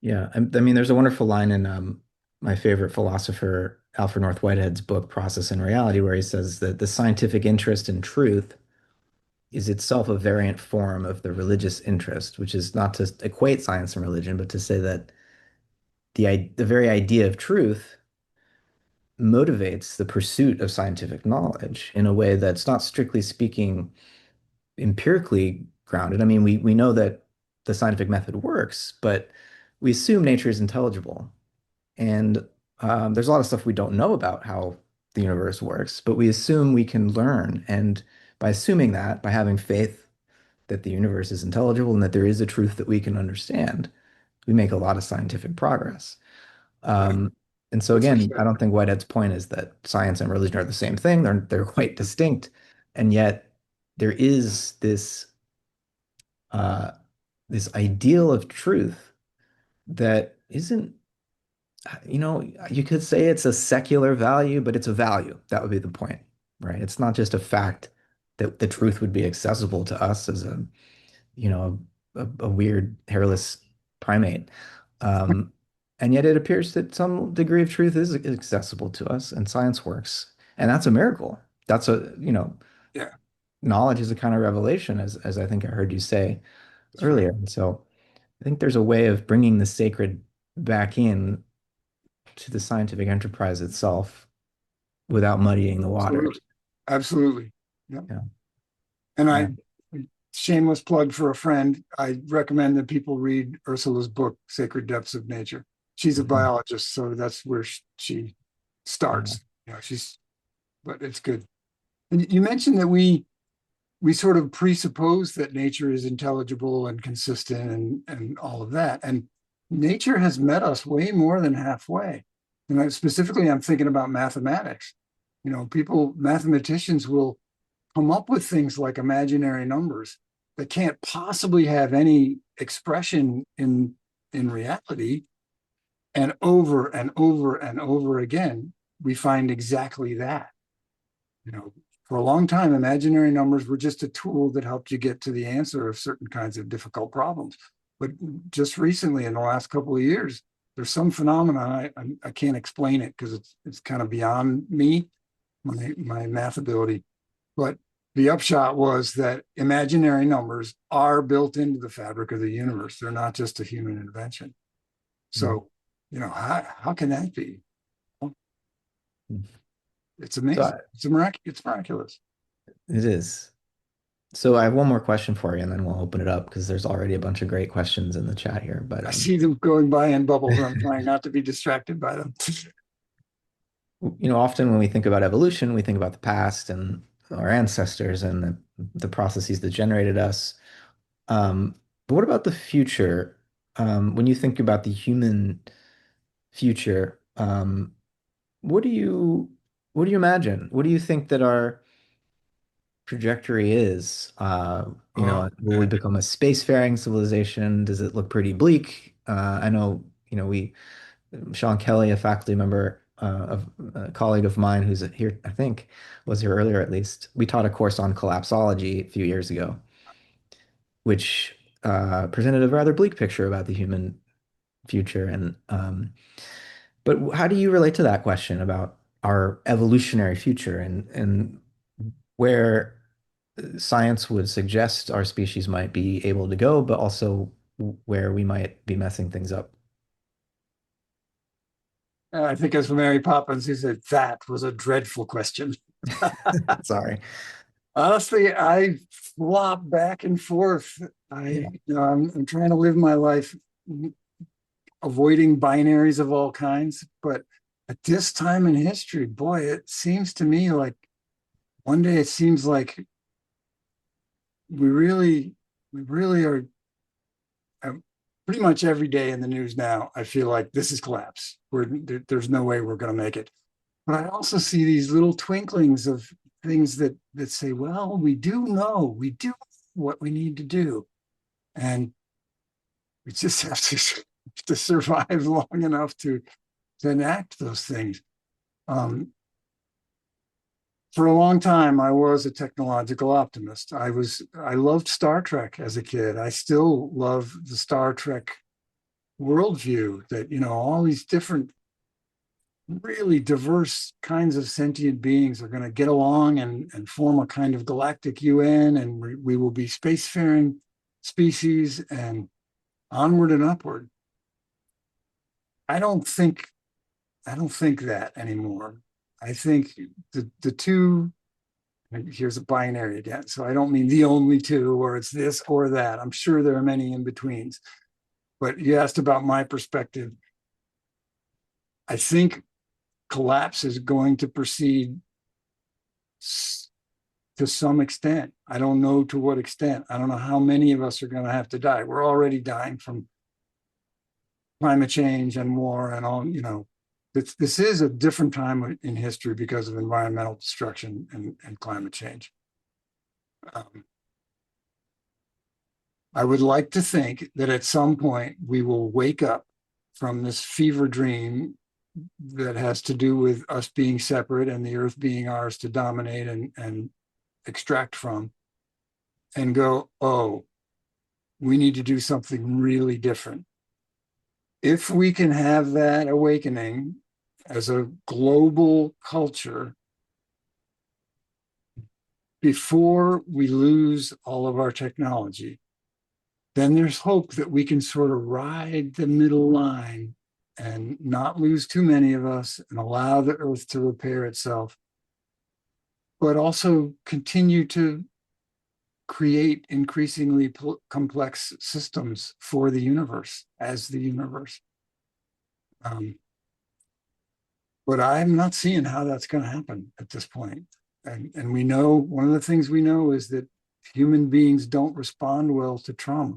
Yeah. I mean, there's a wonderful line in my favorite philosopher, Alfred North Whitehead's book, Process and Reality, where he says that the scientific interest in truth is itself a variant form of the religious interest, which is not to equate science and religion, but to say that the very idea of truth motivates the pursuit of scientific knowledge in a way that's not strictly speaking empirically grounded. I mean, we know that the scientific method works, but we assume nature is intelligible. And there's a lot of stuff we don't know about how the universe works, but we assume we can learn. And by assuming that, by having faith that the universe is intelligible and that there is a truth that we can understand, we make a lot of scientific progress. Right. Um, and so That's again, I exciting. don't think Whitehead's point is that science and religion are the same thing. They're quite distinct, and yet there is uh, this ideal of truth that isn't, you could say it's a secular value, but it's a value. That would be the point, right? It's not just a fact that the truth would be accessible to us as a weird hairless primate. Um, and yet it appears that some degree of truth is accessible to us and science works. And that's a miracle. That's Yeah, knowledge is a kind of revelation, as I think I heard you say that's right. earlier. And so I think there's a way of bringing the sacred back in to the scientific enterprise itself without muddying the waters. Absolutely. Absolutely. Yeah. Yeah. And Yeah. shameless plug for a friend, I recommend that people read Ursula's book, Sacred Depths of Nature. She's a Mhm. biologist, so that's where she Yeah. starts. But it's good. And you mentioned that we sort of presuppose that nature is intelligible and consistent and all of that. And nature has met us way more than halfway. And specifically, I'm thinking about mathematics. Mathematicians will come up with things like imaginary numbers that can't possibly have any expression in reality. And over and over and over again, we find exactly that. For a long time, imaginary numbers were just a tool that helped you get to the answer of certain kinds of difficult problems. But just recently, in the last couple of years, there's some phenomenon I can't explain it because it's kind of beyond me, my math ability. But the upshot was that imaginary numbers are built into the fabric of the universe. They're not just a human invention. Mhm. So, how can that be? Well, it's So amazing. It's miraculous. it is. So I have one more question for you, and then we'll open it up because there's already a bunch of great questions in the chat here. But I see them going by in bubbles. I'm trying not to be distracted by them. often when we think about evolution, we think about the past and our ancestors and the processes that generated us. But what about the future? When you think about the human future, what do you what do you imagine? What do you think that our trajectory is? Oh, Will we man. become a spacefaring civilization? Does it look pretty bleak? I know, we Sean Kelly, a faculty member of a colleague of mine who's here, I think, was here earlier at least. We taught a course on collapsology a few years ago, which presented a rather bleak picture about the human future. But how do you relate to that question about our evolutionary future and where science would suggest our species might be able to go, but also where we might be messing things up? I think as for Mary Poppins, he said, that was a dreadful question. Sorry. Honestly, I flop back and forth. Yeah. I'm trying to live my life avoiding binaries of all kinds. But at this time in history, boy, it seems to me like one day it seems like we really are pretty much every day in the news now. I feel like this is collapse. There's no way we're going to make it. But I also see these little twinklings of things that say, well, we do what we need to do, and we just have to survive long enough to enact those things. Um, for a long time, I was a technological optimist. I loved Star Trek as a kid. I still love the Star Trek worldview that all these different really diverse kinds of sentient beings are going to get along and form a kind of galactic UN, and we will be spacefaring species and onward and upward. I don't think I don't think that anymore. I think the two, here's a binary again. So I don't mean the only two, or it's this or that. I'm sure there are many in betweens. But you asked about my perspective. I think collapse is going to proceed to some extent. I don't know to what extent. I don't know how many of us are going to have to die. We're already dying from climate change and war and all, this is a different time in history because of environmental destruction and climate change. I would like to think that at some point we will wake up from this fever dream that has to do with us being separate and the earth being ours to dominate and extract from, and go, oh, we need to do something really different. If we can have that awakening as a global culture before we lose all of our technology, then there's hope that we can sort of ride the middle line and not lose too many of us and allow the earth to repair itself, but also continue to create increasingly complex systems for the universe as the universe. But I'm not seeing how that's going to happen at this point. And we know, one of the things we know is that human beings don't respond well to trauma.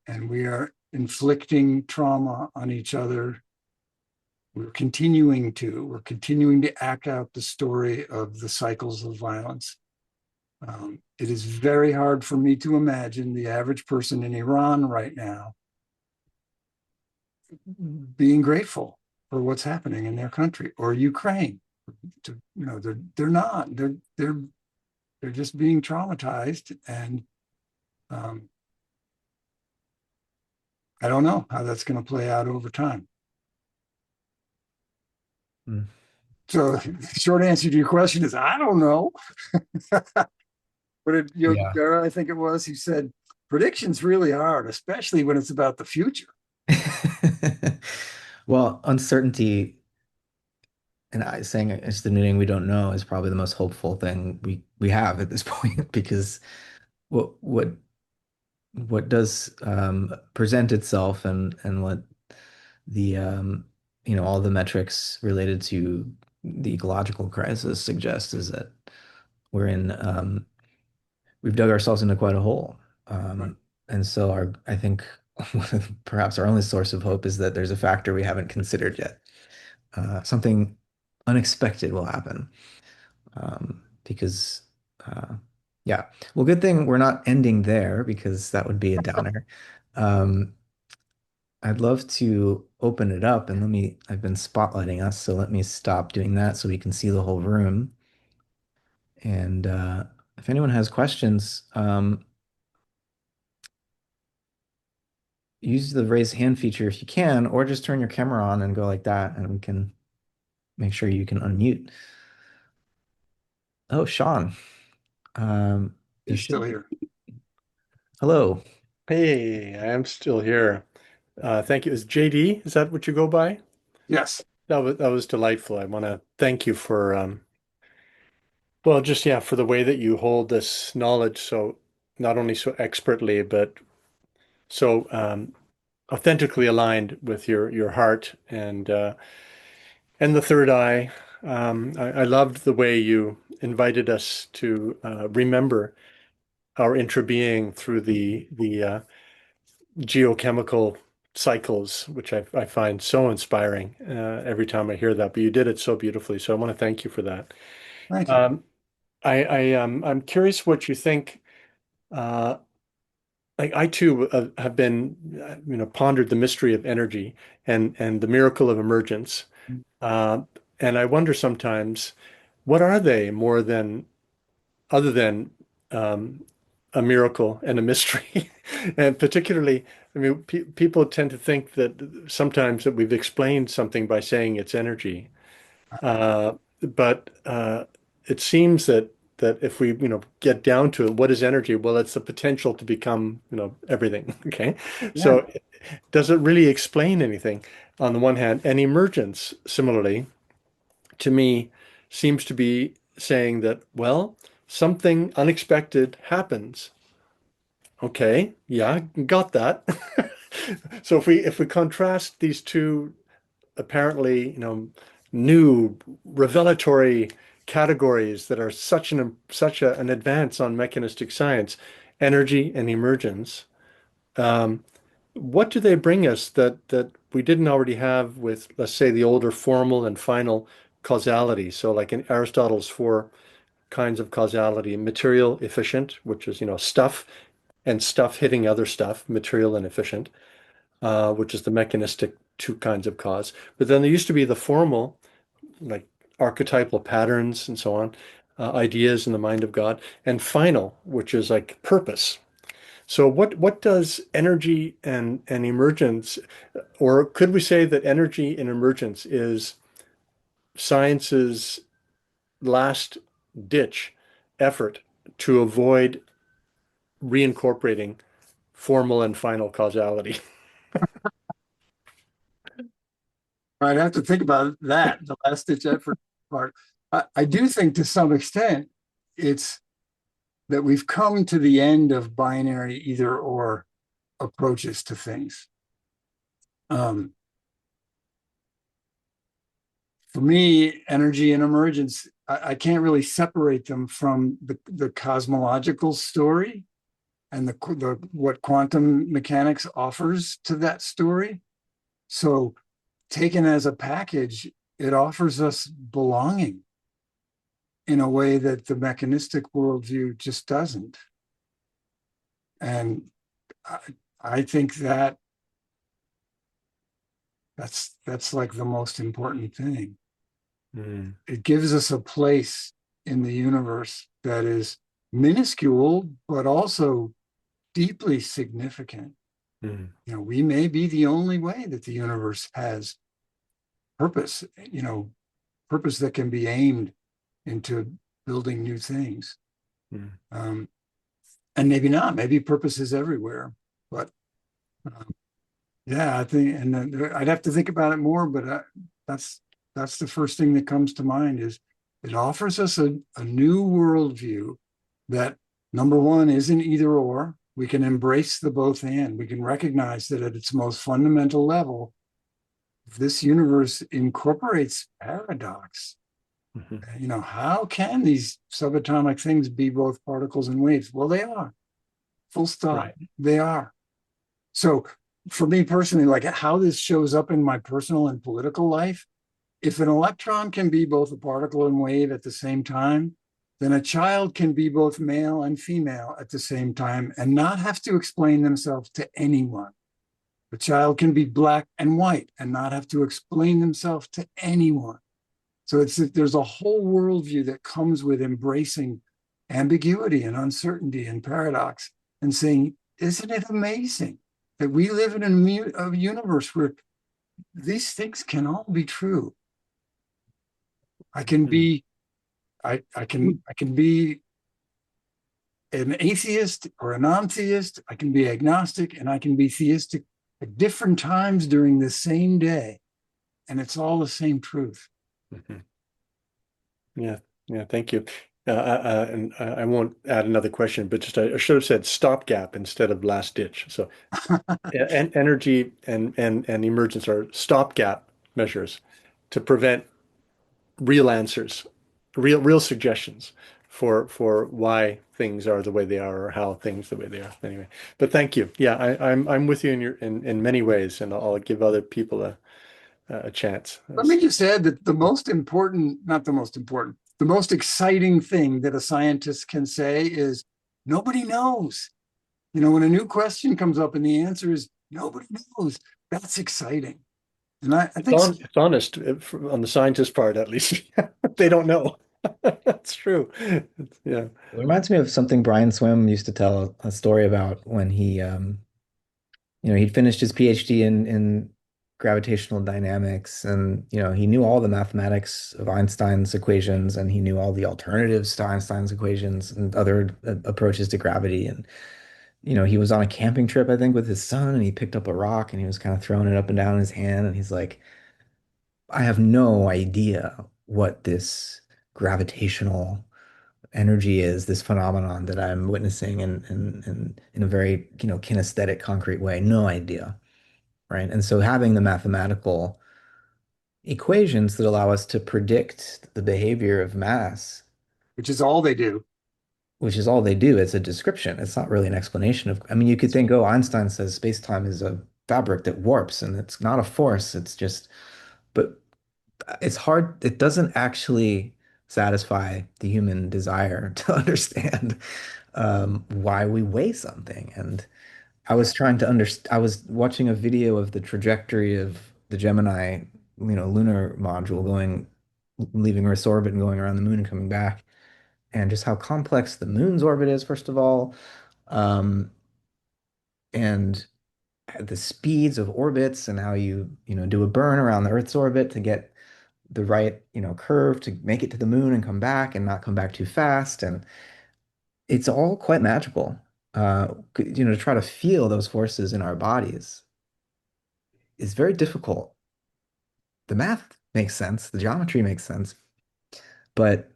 And we are inflicting trauma on each other. We're continuing to act out the story of the cycles of violence. It is very hard for me to imagine the average person in Iran right now being grateful for what's happening in their country, or Ukraine. They're not. They're just being traumatized, and I don't know how that's going to play out over time. Mm. So, the short answer to your question is I don't know. But Yeah. Gara, I think it was, he said, prediction's really hard, especially when it's about the future. Well, uncertainty and I saying it's the new thing we don't know is probably the most hopeful thing we have at this point because what what what does present itself and what the all the metrics related to the ecological crisis suggest is that we're in we've dug ourselves into quite a hole. Right. And so I think perhaps our only source of hope is that there's a factor we haven't considered yet. Something unexpected will happen. Because yeah, well, good thing we're not ending there because that would be a downer. Um, I'd love to open it up and I've been spotlighting us, so let me stop doing that so we can see the whole room. And if anyone has questions, use the raise hand feature if you can, or just turn your camera on and go like that, and we can make sure you can unmute. Oh, Sean, you He's still should. here. Hello. Hey, I am still here. Thank you. Is JD? Is that what you go by? Yes. That was delightful. I want to thank you for well, just yeah, for the way that you hold this knowledge so not only so expertly, but so authentically aligned with your heart and the third eye. I loved the way you invited us to remember our intra-being through the geochemical cycles, which I find so inspiring every time I hear that. But you did it so beautifully, so I want to thank you for that. Thank you. Um, I'm curious what you think. Uh, like I too have been, pondered the mystery of energy and the miracle of emergence. Uh, and I wonder sometimes, what are they more than other than um, a miracle and a mystery? And particularly, I mean, pe people tend to think that sometimes that we've explained something by saying it's energy. Uh, but it seems that if we, get down to it, what is energy? Well, it's the potential to become, everything. Okay. Yeah. So does it really explain anything? on the one hand, and emergence, similarly, to me, seems to be saying that, well, something unexpected happens. Okay, yeah, got that. So if we contrast these two apparently, new revelatory categories that are such an advance on mechanistic science, energy and emergence, um, what do they bring us that we didn't already have with, let's say, the older formal and final causality? So, like in Aristotle's four kinds of causality: material, efficient, which is, stuff and stuff hitting other stuff, material and efficient, which is the mechanistic two kinds of cause. But then there used to be the formal, like archetypal patterns and so on, ideas in the mind of God, and final, which is like purpose. So what does energy and emergence, or could we say that energy and emergence is science's last ditch effort to avoid reincorporating formal and final causality? I'd have to think about that, the last ditch effort part. I do think to some extent it's that we've come to the end of binary either or approaches to things. For me, energy and emergence, I can't really separate them from the cosmological story and the what quantum mechanics offers to that story. So taken as a package, it offers us belonging in a way that the mechanistic worldview just doesn't. And I think that's like the most important thing. Mm. It gives us a place in the universe that is minuscule, but also deeply significant. Mm. We may be the only way that the universe has purpose, purpose that can be aimed into building new things. Mm. And maybe not, maybe purpose is everywhere. But yeah, I think, and I'd have to think about it more, but that's the first thing that comes to mind is it offers us a new worldview that, number one, isn't either or. We can embrace the both and. We can recognize that at its most fundamental level, this universe incorporates paradox. Mm-hmm. How can these subatomic things be both particles and waves? Well, they are. Full stop. Right. They are. So for me personally, like how this shows up in my personal and political life, if an electron can be both a particle and wave at the same time, then a child can be both male and female at the same time and not have to explain themselves to anyone. A child can be black and white and not have to explain themselves to anyone. So there's a whole worldview that comes with embracing ambiguity and uncertainty and paradox and saying, isn't it amazing that we live in a universe where these things can all be true? I can be an atheist or a non-theist. I can be agnostic and I can be theistic at different times during the same day, and it's all the same truth. Mm-hmm. Yeah, thank you. And I won't add another question, but just I should have said stopgap instead of last ditch. So, energy and emergence are stopgap measures to prevent real answers, real suggestions for why things are the way they are or how things the way they are. Anyway, but thank you. Yeah, I'm with you in many ways, and I'll give other people a chance. Let me just add that the most important, not the most important, the most exciting thing that a scientist can say is nobody knows. When a new question comes up and the answer is nobody knows, that's exciting. And I think It's honest on the scientist part, at least. They don't know. That's true. Yeah. It reminds me of something Brian Swimme used to tell a story about when he'd finished his PhD in gravitational dynamics, and he knew all the mathematics of Einstein's equations, and he knew all the alternatives to Einstein's equations and other approaches to gravity. And he was on a camping trip, I think, with his son, and he picked up a rock and he was kind of throwing it up and down in his hand, and he's like, I have no idea what this gravitational energy is, this phenomenon that I'm witnessing in a very, kinesthetic, concrete way. No idea, right? And so having the mathematical equations that allow us to predict the behavior of mass, which is all they do. which is all they do, it's a description. It's not really an explanation of, I mean, you could think, oh, Einstein says space-time is a fabric that warps and it's not a force. It's just, but it's hard. It doesn't actually satisfy the human desire to understand why we weigh something. And I was trying to understand, I was watching a video of the trajectory of the Gemini, lunar module leaving Earth's orbit and going around the moon and coming back, and just how complex the moon's orbit is, first of all, um, and the speeds of orbits and how you do a burn around the Earth's orbit to get the right, curve to make it to the moon and come back and not come back too fast. And it's all quite magical. To try to feel those forces in our bodies is very difficult. The math makes sense, the geometry makes sense, but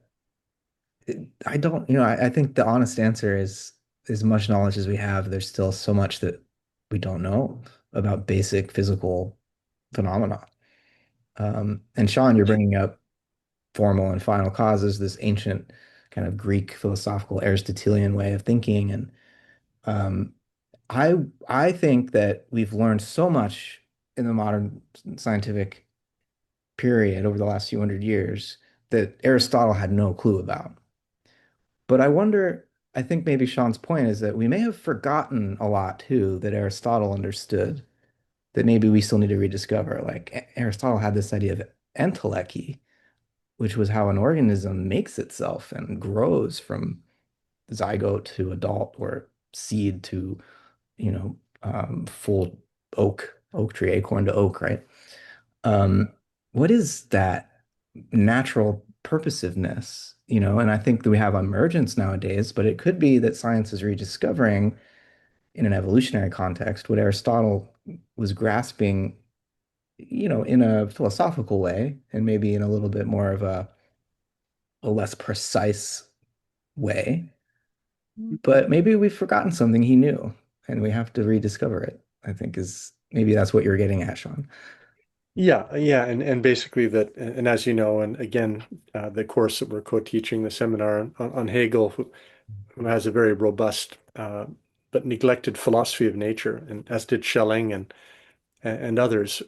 I don't, I think the honest answer is as much knowledge as we have, there's still so much that we don't know about basic physical phenomena. And Sean, you're bringing up formal and final causes, this ancient kind of Greek philosophical Aristotelian way of thinking. And um, I think that we've learned so much in the modern scientific period over the last few hundred years that Aristotle had no clue about. But I wonder, I think maybe Sean's point is that we may have forgotten a lot too that Aristotle understood that maybe we still need to rediscover. Like Aristotle had this idea of entelechy, which was how an organism makes itself and grows from zygote to adult or seed to, full oak tree, acorn to oak, right? Um, what is that natural purposiveness, And I think that we have emergence nowadays, but it could be that science is rediscovering in an evolutionary context what Aristotle was grasping, in a philosophical way and maybe in a little bit more of a less precise way. But maybe we've forgotten something he knew and we have to rediscover it, I think is maybe that's what you're getting at, Sean. Yeah, yeah, and basically that, and as you know, and again, the course that we're co-teaching, the seminar on Hegel, who has a very robust but neglected philosophy of nature, and as did Schelling and others,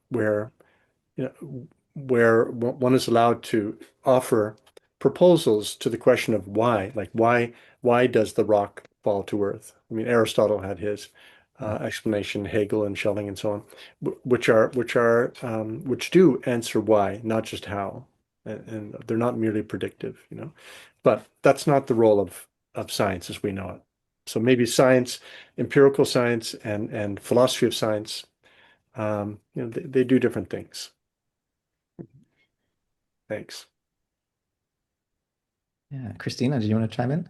where where one is allowed to offer proposals to the question of why, like why does the rock fall to earth? I mean, Aristotle had his explanation, Hegel and Schelling and so on, which do answer why, not just how, and they're not merely predictive. But that's not the role of science as we know it. So maybe science, empirical science, and philosophy of science, they do different things. Thanks. Yeah. Christina, do you want to chime in?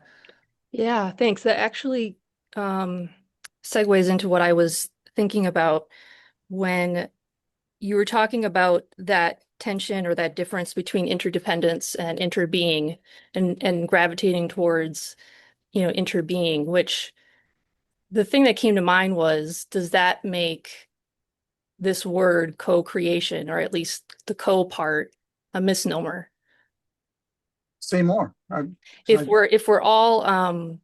Yeah, thanks. That actually um, segues into what I was thinking about when you were talking about that tension or that difference between interdependence and interbeing and gravitating towards, interbeing, which the thing that came to mind was, does that make this word co-creation, or at least the co part, a misnomer? Say more. If we're all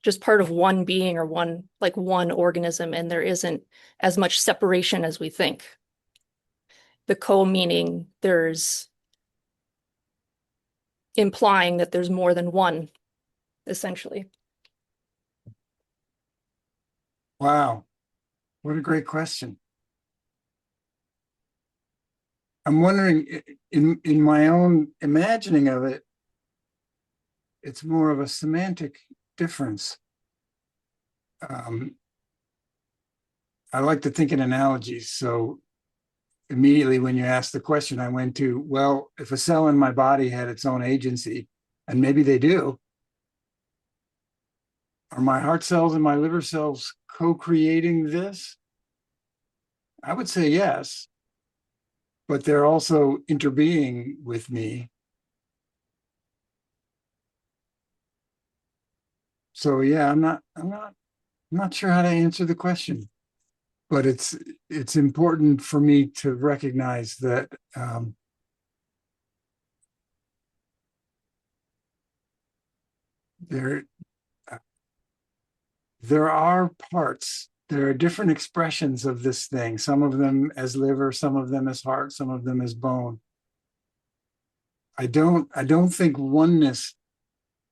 just part of one being or one organism, and there isn't as much separation as we think. The co meaning there's implying that there's more than one, essentially. Wow, what a great question. I'm wondering, in my own imagining of it, it's more of a semantic difference. I like to think in analogies. So immediately when you asked the question, I went to, well, if a cell in my body had its own agency, and maybe they do, are my heart cells and my liver cells co-creating this? I would say yes, but they're also interbeing with me. So yeah, I'm not sure how to answer the question, but it's important for me to recognize that there are parts, there are different expressions of this thing, some of them as liver, some of them as heart, some of them as bone. I don't think oneness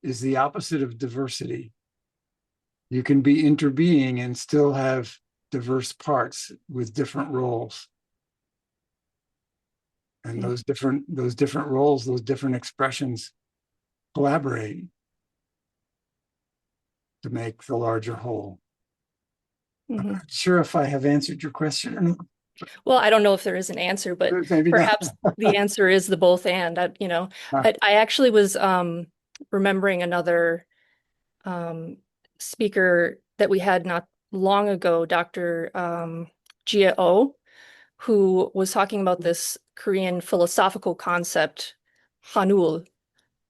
is the opposite of diversity. You can be interbeing and still have diverse parts with different roles. And those different roles, those different expressions collaborate to make the larger whole. I'm not sure if I have answered your question or not. Well, I don't know if there is an answer, but Maybe perhaps not. the answer is the both and. I actually was remembering another speaker that we had not long ago, Dr. Jia Oh, who was talking about this Korean philosophical concept, Hanul,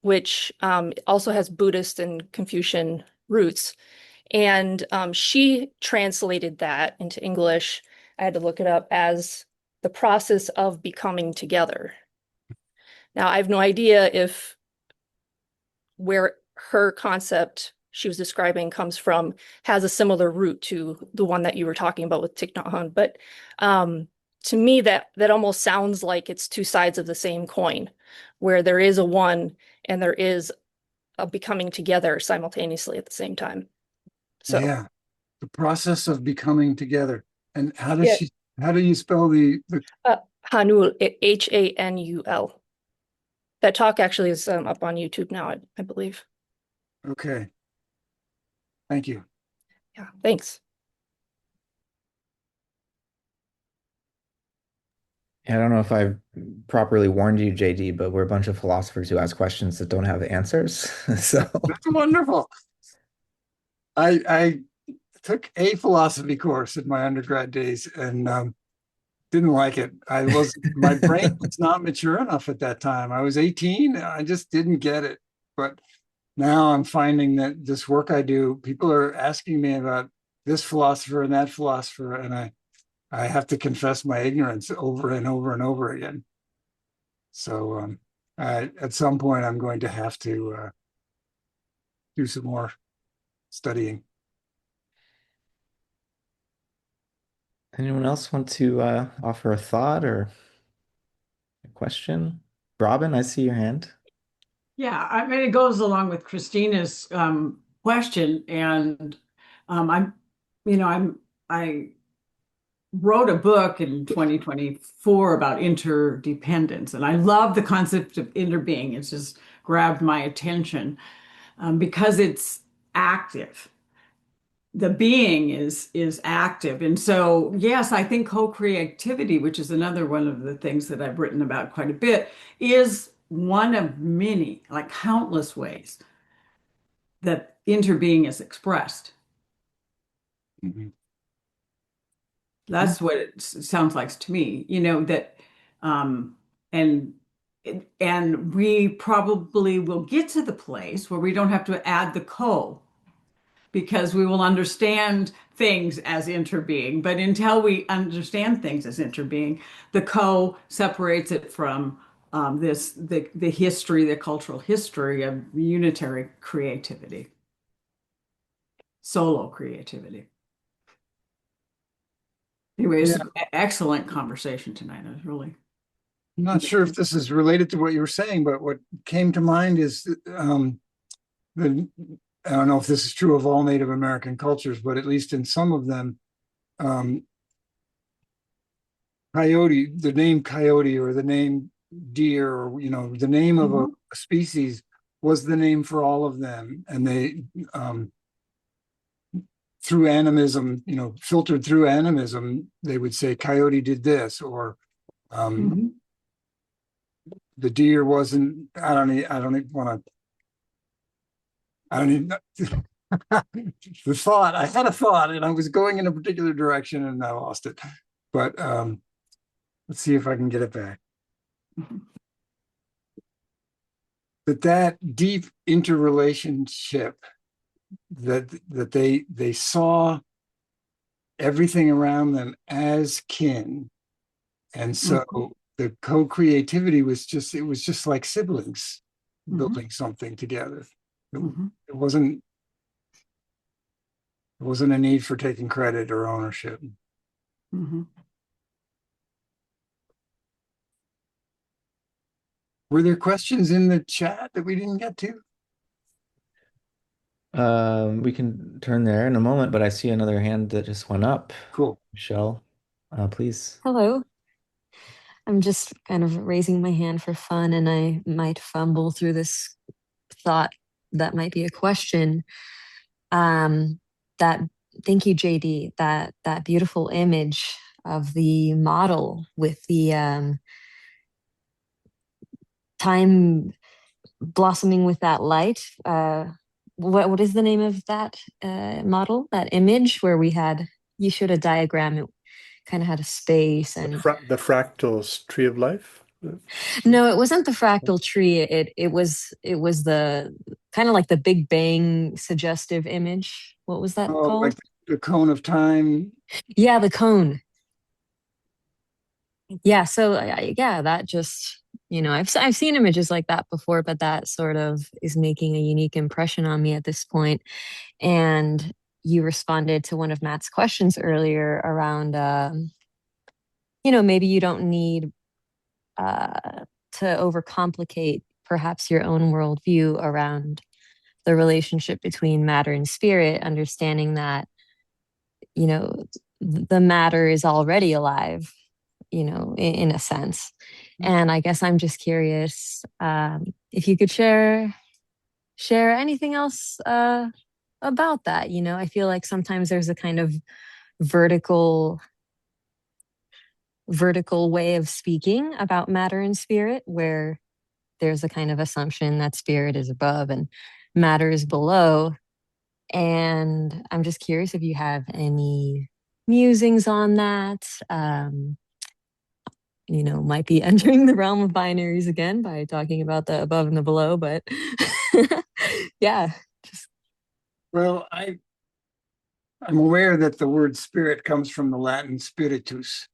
which also has Buddhist and Confucian roots. And she translated that into English. I had to look it up as the process of becoming together. Now, I have no idea if where her concept she was describing comes from has a similar root to the one that you were talking about with Thich Nhat Hanh. But to me, that almost sounds like it's two sides of the same coin, where there is a one and there is a becoming together simultaneously at the same time. So Yeah, the process of becoming together. And how yeah, do you spell the Hanul, Hanul. That talk actually is up on YouTube now, I believe. okay. Thank you. Yeah, thanks. Yeah, I don't know if I've properly warned you, JD, but we're a bunch of philosophers who ask questions that don't have answers. So, That's wonderful. I took a philosophy course in my undergrad days and didn't like it. My brain was not mature enough at that time. I was 18. I just didn't get it. But now I'm finding that this work I do, people are asking me about this philosopher and that philosopher, and I have to confess my ignorance over and over and over again. So at some point, I'm going to have to do some more studying. anyone else want to offer a thought or a question? Robin, I see your hand. Yeah, I mean, it goes along with Christina's question, and I'm, I wrote a book in 2024 about interdependence, and I love the concept of interbeing. It's just grabbed my attention because it's active. The being is active, and so yes, I think co-creativity, which is another one of the things that I've written about quite a bit, is one of many, like countless ways that interbeing is expressed. Mhm. That's what it sounds like to me, that and and we probably will get to the place where we don't have to add the co because we will understand things as interbeing. But until we understand things as interbeing, the co separates it from the history, the cultural history of unitary creativity, solo creativity. Anyways, Yeah, excellent conversation tonight. I was really. I'm not sure if this is related to what you were saying, but what came to mind is the I don't know if this is true of all Native American cultures, but at least in some of them, coyote, the name coyote or the name deer, or the name of a species was the name for all of them, and they through animism, filtered through animism, they would say coyote did this, or the deer wasn't. I don't even want to. I don't even. The thought, I had a thought and I was going in a particular direction and I lost it. But let's see if I can get it back. That deep interrelationship that they saw everything around them as kin. And so the co-creativity was just like siblings building something together. It wasn't a need for taking credit or ownership. Were there questions in the chat that we didn't get to? We can turn there in a moment, but I see another hand that just went up. Cool. Michelle, please. Hello. I'm just kind of raising my hand for fun, and I might fumble through this thought that might be a question. That Thank you, JD. That beautiful image of the model with the time blossoming with that light. What is the name of that model? That image where you showed a diagram. It kind of had a space and the fractal tree of life. No, it wasn't the fractal tree. It was the kind of like the Big Bang suggestive image. What was that called? Like the cone of time. Yeah, the cone. Yeah, so that just, I've seen images like that before, but that sort of is making a unique impression on me at this point. And you responded to one of Matt's questions earlier around, maybe you don't need to overcomplicate perhaps your own worldview around the relationship between matter and spirit, understanding that, the matter is already alive, in a sense. And I guess I'm just curious if you could share anything else about that. I feel like sometimes there's a kind of vertical way of speaking about matter and spirit, where there's a kind of assumption that spirit is above and matter is below. And I'm just curious if you have any musings on that. Might be entering the realm of binaries again by talking about the above and the below, but yeah. Well, I'm aware that the word spirit comes from the Latin spiritus,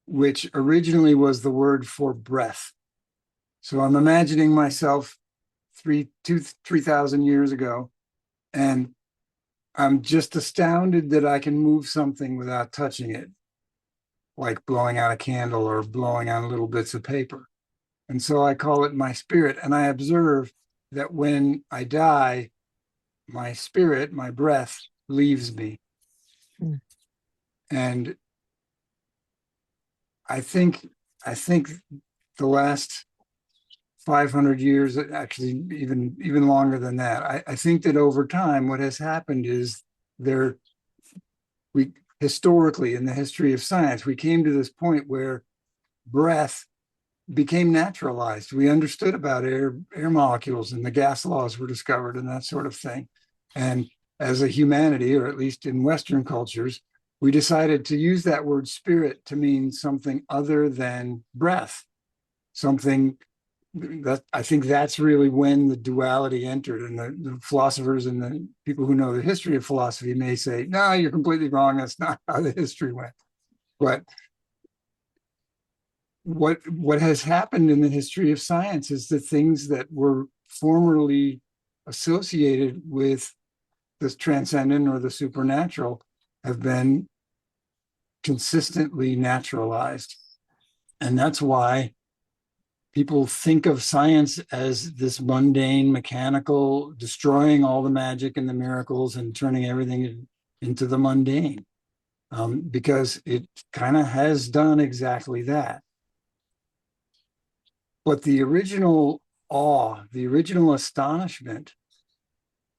which originally was the word for breath. So I'm imagining myself 3,000 years ago, and I'm just astounded that I can move something without touching it, like blowing out a candle or blowing on little bits of paper. And so I call it my spirit. And I observe that when I die, my spirit, my breath, leaves me. And I think the last 500 years, actually even longer than that, I think that over time, what has happened is we historically in the history of science, we came to this point where breath became naturalized. We understood about air molecules, and the gas laws were discovered and that sort of thing. And as a humanity, or at least in Western cultures, we decided to use that word spirit to mean something other than breath, something that I think that's really when the duality entered. And the philosophers and the people who know the history of philosophy may say, no, you're completely wrong. That's not how the history went. But what has happened in the history of science is the things that were formerly associated with the transcendent or the supernatural have been consistently naturalized. And that's why people think of science as this mundane, mechanical, destroying all the magic and the miracles and turning everything into the mundane, because it kind of has done exactly that. But the original awe, the original astonishment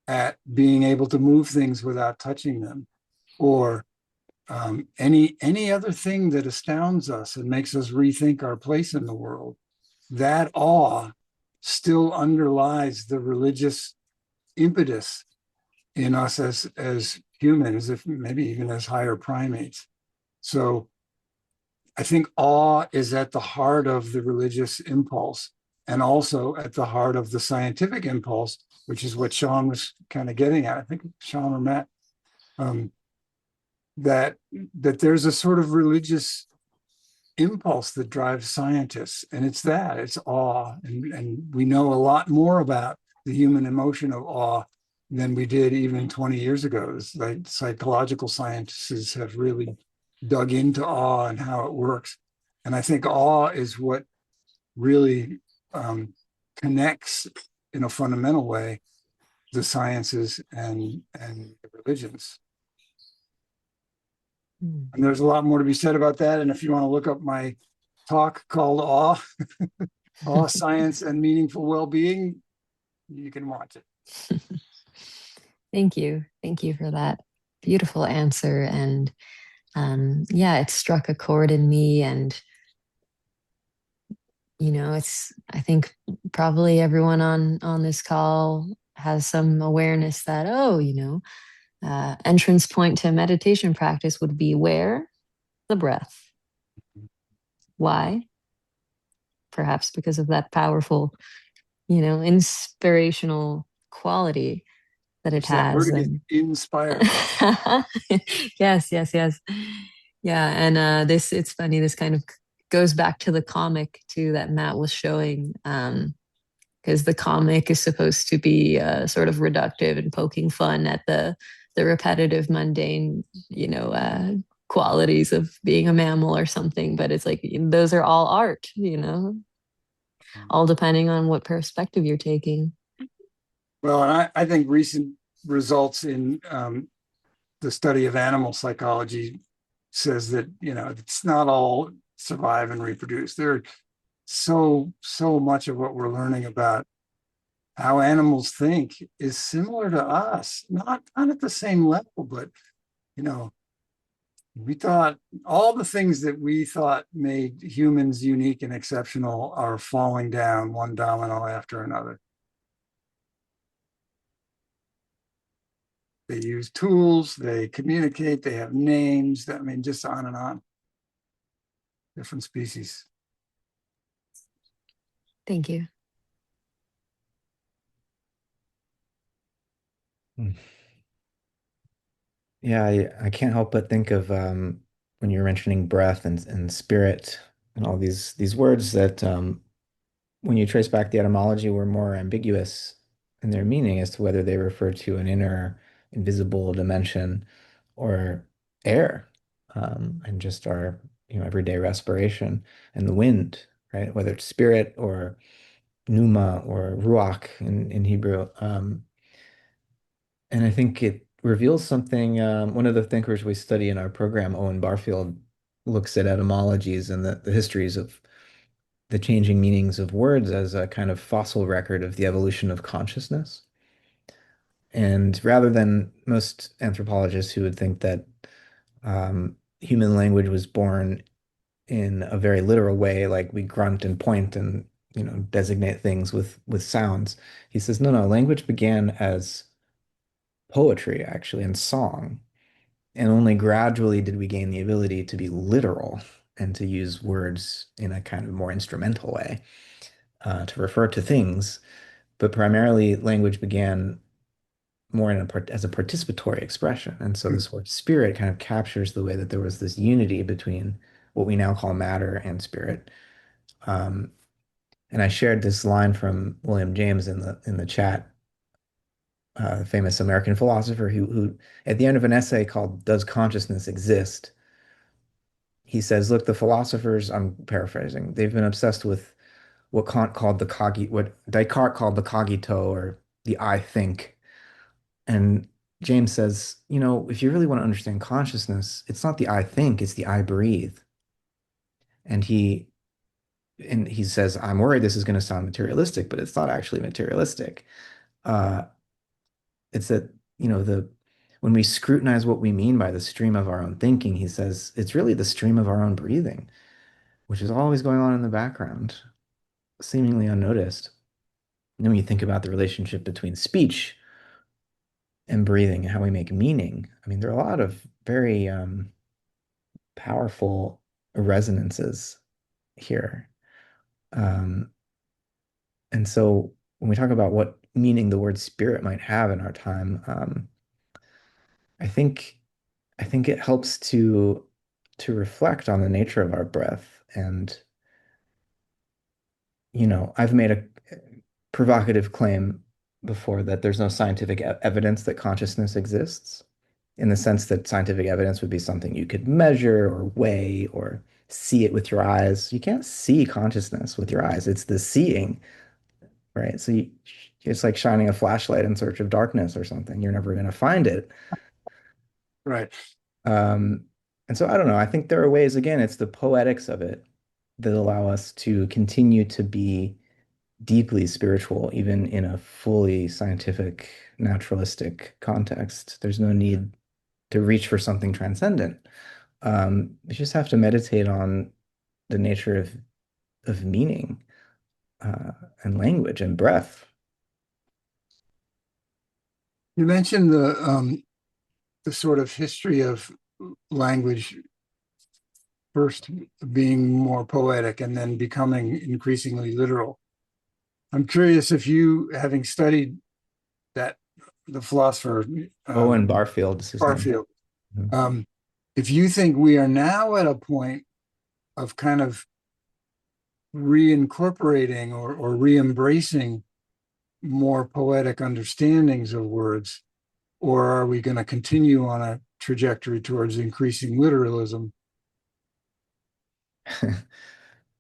at being able to move things without touching them, or any other thing that astounds us and makes us rethink our place in the world, that awe still underlies the religious impetus in us as humans, if maybe even as higher primates. So I think awe is at the heart of the religious impulse and also at the heart of the scientific impulse, which is what Sean was kind of getting at. I think Sean or Matt, um, that there's a sort of religious impulse that drives scientists, and it's awe, and we know a lot more about the human emotion of awe than we did even 20 years ago. It's like psychological scientists have really dug into awe and how it works, and I think awe is what really connects in a fundamental way the sciences and the religions. Mm. And there's a lot more to be said about that. And if you want to look up my talk called Awe, Awe, Science and Meaningful Well-Being, you can watch it. Thank you. Thank you for that beautiful answer. And yeah, it struck a chord in me. And, I think probably everyone on this call has some awareness that, entrance point to meditation practice would be where? The breath. Why? Perhaps because of that powerful, inspirational quality that it It's that has. word again, And inspired. yes, yes, yes. Yeah. And it's funny, this kind of goes back to the comic too that Matt was showing. Because the comic is supposed to be sort of reductive and poking fun at the repetitive, mundane, qualities of being a mammal or something. But it's like those are all art, all depending on what perspective you're taking. Well, and I think recent results in the study of animal psychology says that, it's not all survive and reproduce. There so much of what we're learning about how animals think is similar to us, not at the same level, but we thought all the things that we thought made humans unique and exceptional are falling down one domino after another. They use tools, they communicate, they have names, just on and on. Different species. Thank you. Yeah, I can't help but think of when you're mentioning breath and spirit and all these words that when you trace back the etymology were more ambiguous in their meaning as to whether they refer to an inner invisible dimension or air, and just our everyday respiration and the wind, right? Whether it's spirit or pneuma or ruach in Hebrew. And I think it reveals something. One of the thinkers we study in our program, Owen Barfield, looks at etymologies and the histories of the changing meanings of words as a kind of fossil record of the evolution of consciousness. And rather than most anthropologists who would think that human language was born in a very literal way, like we grunt and point and designate things with sounds, he says, no, language began as poetry actually and song. And only gradually did we gain the ability to be literal and to use words in a kind of more instrumental way to refer to things. But primarily, language began more as a participatory expression. And so this word spirit kind of captures the way that there was this unity between what we now call matter and spirit. Um, and I shared this line from William James in the chat, famous American philosopher who at the end of an essay called "Does Consciousness Exist?" he says, "Look, the philosophers, I'm paraphrasing, they've been obsessed with what Descartes called the cogito or the I think." And James says, if you really want to understand consciousness, it's not the I think, it's the I breathe. And he says, I'm worried this is going to sound materialistic, but it's not actually materialistic. Uh, it's that, the when we scrutinize what we mean by the stream of our own thinking, he says it's really the stream of our own breathing, which is always going on in the background, seemingly unnoticed. And then when you think about the relationship between speech and breathing and how we make meaning. I mean, there are a lot of very powerful resonances here. Um, and so when we talk about what meaning the word spirit might have in our time, I think I think it helps to reflect on the nature of our breath. And, I've made a provocative claim before that there's no scientific evidence that consciousness exists, in the sense that scientific evidence would be something you could measure or weigh or see it with your eyes. You can't see consciousness with your eyes. It's the seeing, right? It's like shining a flashlight in search of darkness or something. You're never going to find it. Right. Um, and so I don't know. I think there are ways, again, it's the poetics of it that allow us to continue to be deeply spiritual, even in a fully scientific, naturalistic context. There's no need to reach for something transcendent. You just have to meditate on the nature of meaning, uh, and language and breath. You mentioned the sort of history of language first being more poetic and then becoming increasingly literal. I'm curious if you, having studied that, the philosopher Owen Barfield is his name. Barfield, Mhm. if you think we are now at a point of kind of reincorporating or re-embracing more poetic understandings of words, or are we going to continue on a trajectory towards increasing literalism?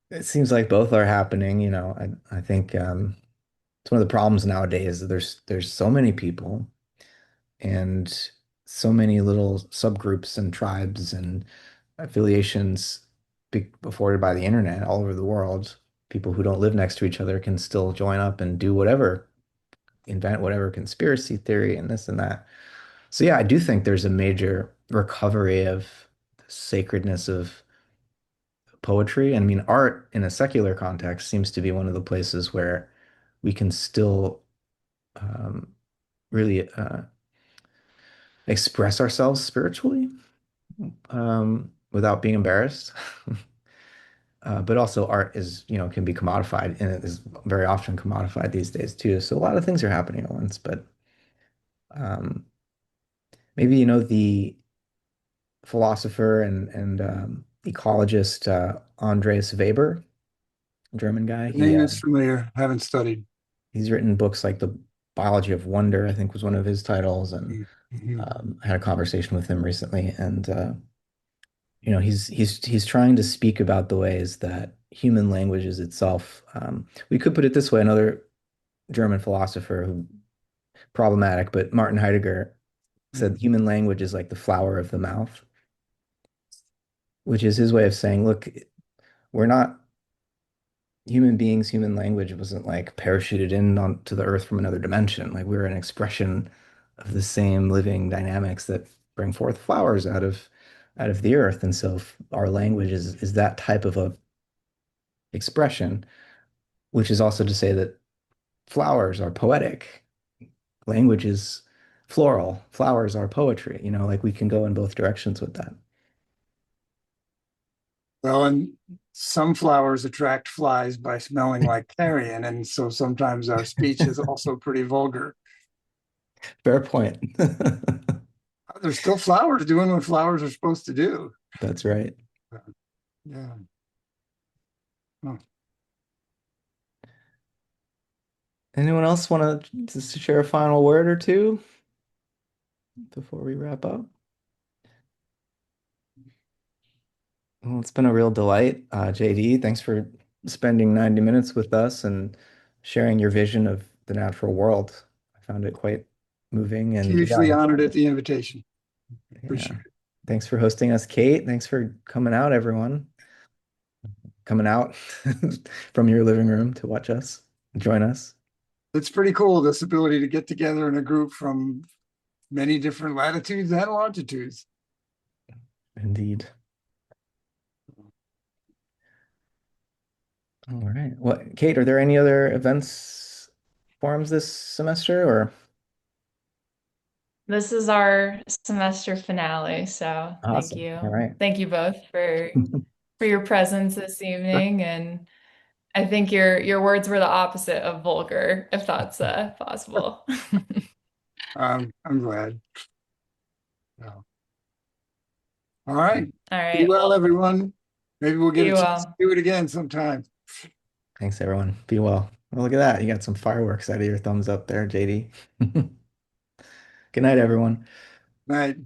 It seems like both are happening, I think it's one of the problems nowadays that there's so many people and so many little subgroups and tribes and affiliations afforded by the internet all over the world. People who don't live next to each other can still join up and do whatever, invent whatever conspiracy theory and this and that. So yeah, I do think there's a major recovery of the sacredness of poetry. And I mean, art in a secular context seems to be one of the places where we can still um, really express ourselves spiritually, without being embarrassed. But also art is, can be commodified and it is very often commodified these days too. So a lot of things are happening at once, but um, maybe, the philosopher and ecologist Andreas Weber, German guy. The name is familiar, haven't studied. He's written books like The Biology of Wonder, I think was one of his titles, and Mm-hmm. I had a conversation with him recently, and he's trying to speak about the ways that human language is itself. We could put it this way: another German philosopher who problematic, but Martin Heidegger said human language is like the flower of the mouth, which is his way of saying, look, we're not human beings. Human language wasn't like parachuted in onto the earth from another dimension. Like we're an expression of the same living dynamics that bring forth flowers out of the earth. And so our language is that type of a expression, which is also to say that flowers are poetic. Language is floral. Flowers are poetry. Like we can go in both directions with that. Well, and some flowers attract flies by smelling like carrion, and so sometimes our speech is also pretty vulgar. Fair point. There's still flowers doing what flowers are supposed to do. That's right. Yeah. Huh. Anyone else want to just share a final word or two before we wrap up? Well, it's been a real delight. JD, thanks for spending 90 minutes with us and sharing your vision of the natural world. I found it quite moving and Hugely yeah, honored at the invitation. yeah. Appreciate it. Thanks for hosting us, Kate. Thanks for coming out, everyone. Coming out from your living room to watch us, join us. It's pretty cool, this ability to get together in a group from many different latitudes and longitudes. Indeed. All right. Well, Kate, are there any other events, forums this semester or? This is our semester finale, so thank Awesome. you. All right. Thank you both for your presence this evening. And I think your words were the opposite of vulgar, if that's possible. I'm glad. So, all right. All Be right. well, Well, everyone. Maybe we'll get be a chance to well. do it again sometime. Thanks, everyone. Be well. Well, look at that. You got some fireworks out of your thumbs up there, JD. Good night, everyone. Night.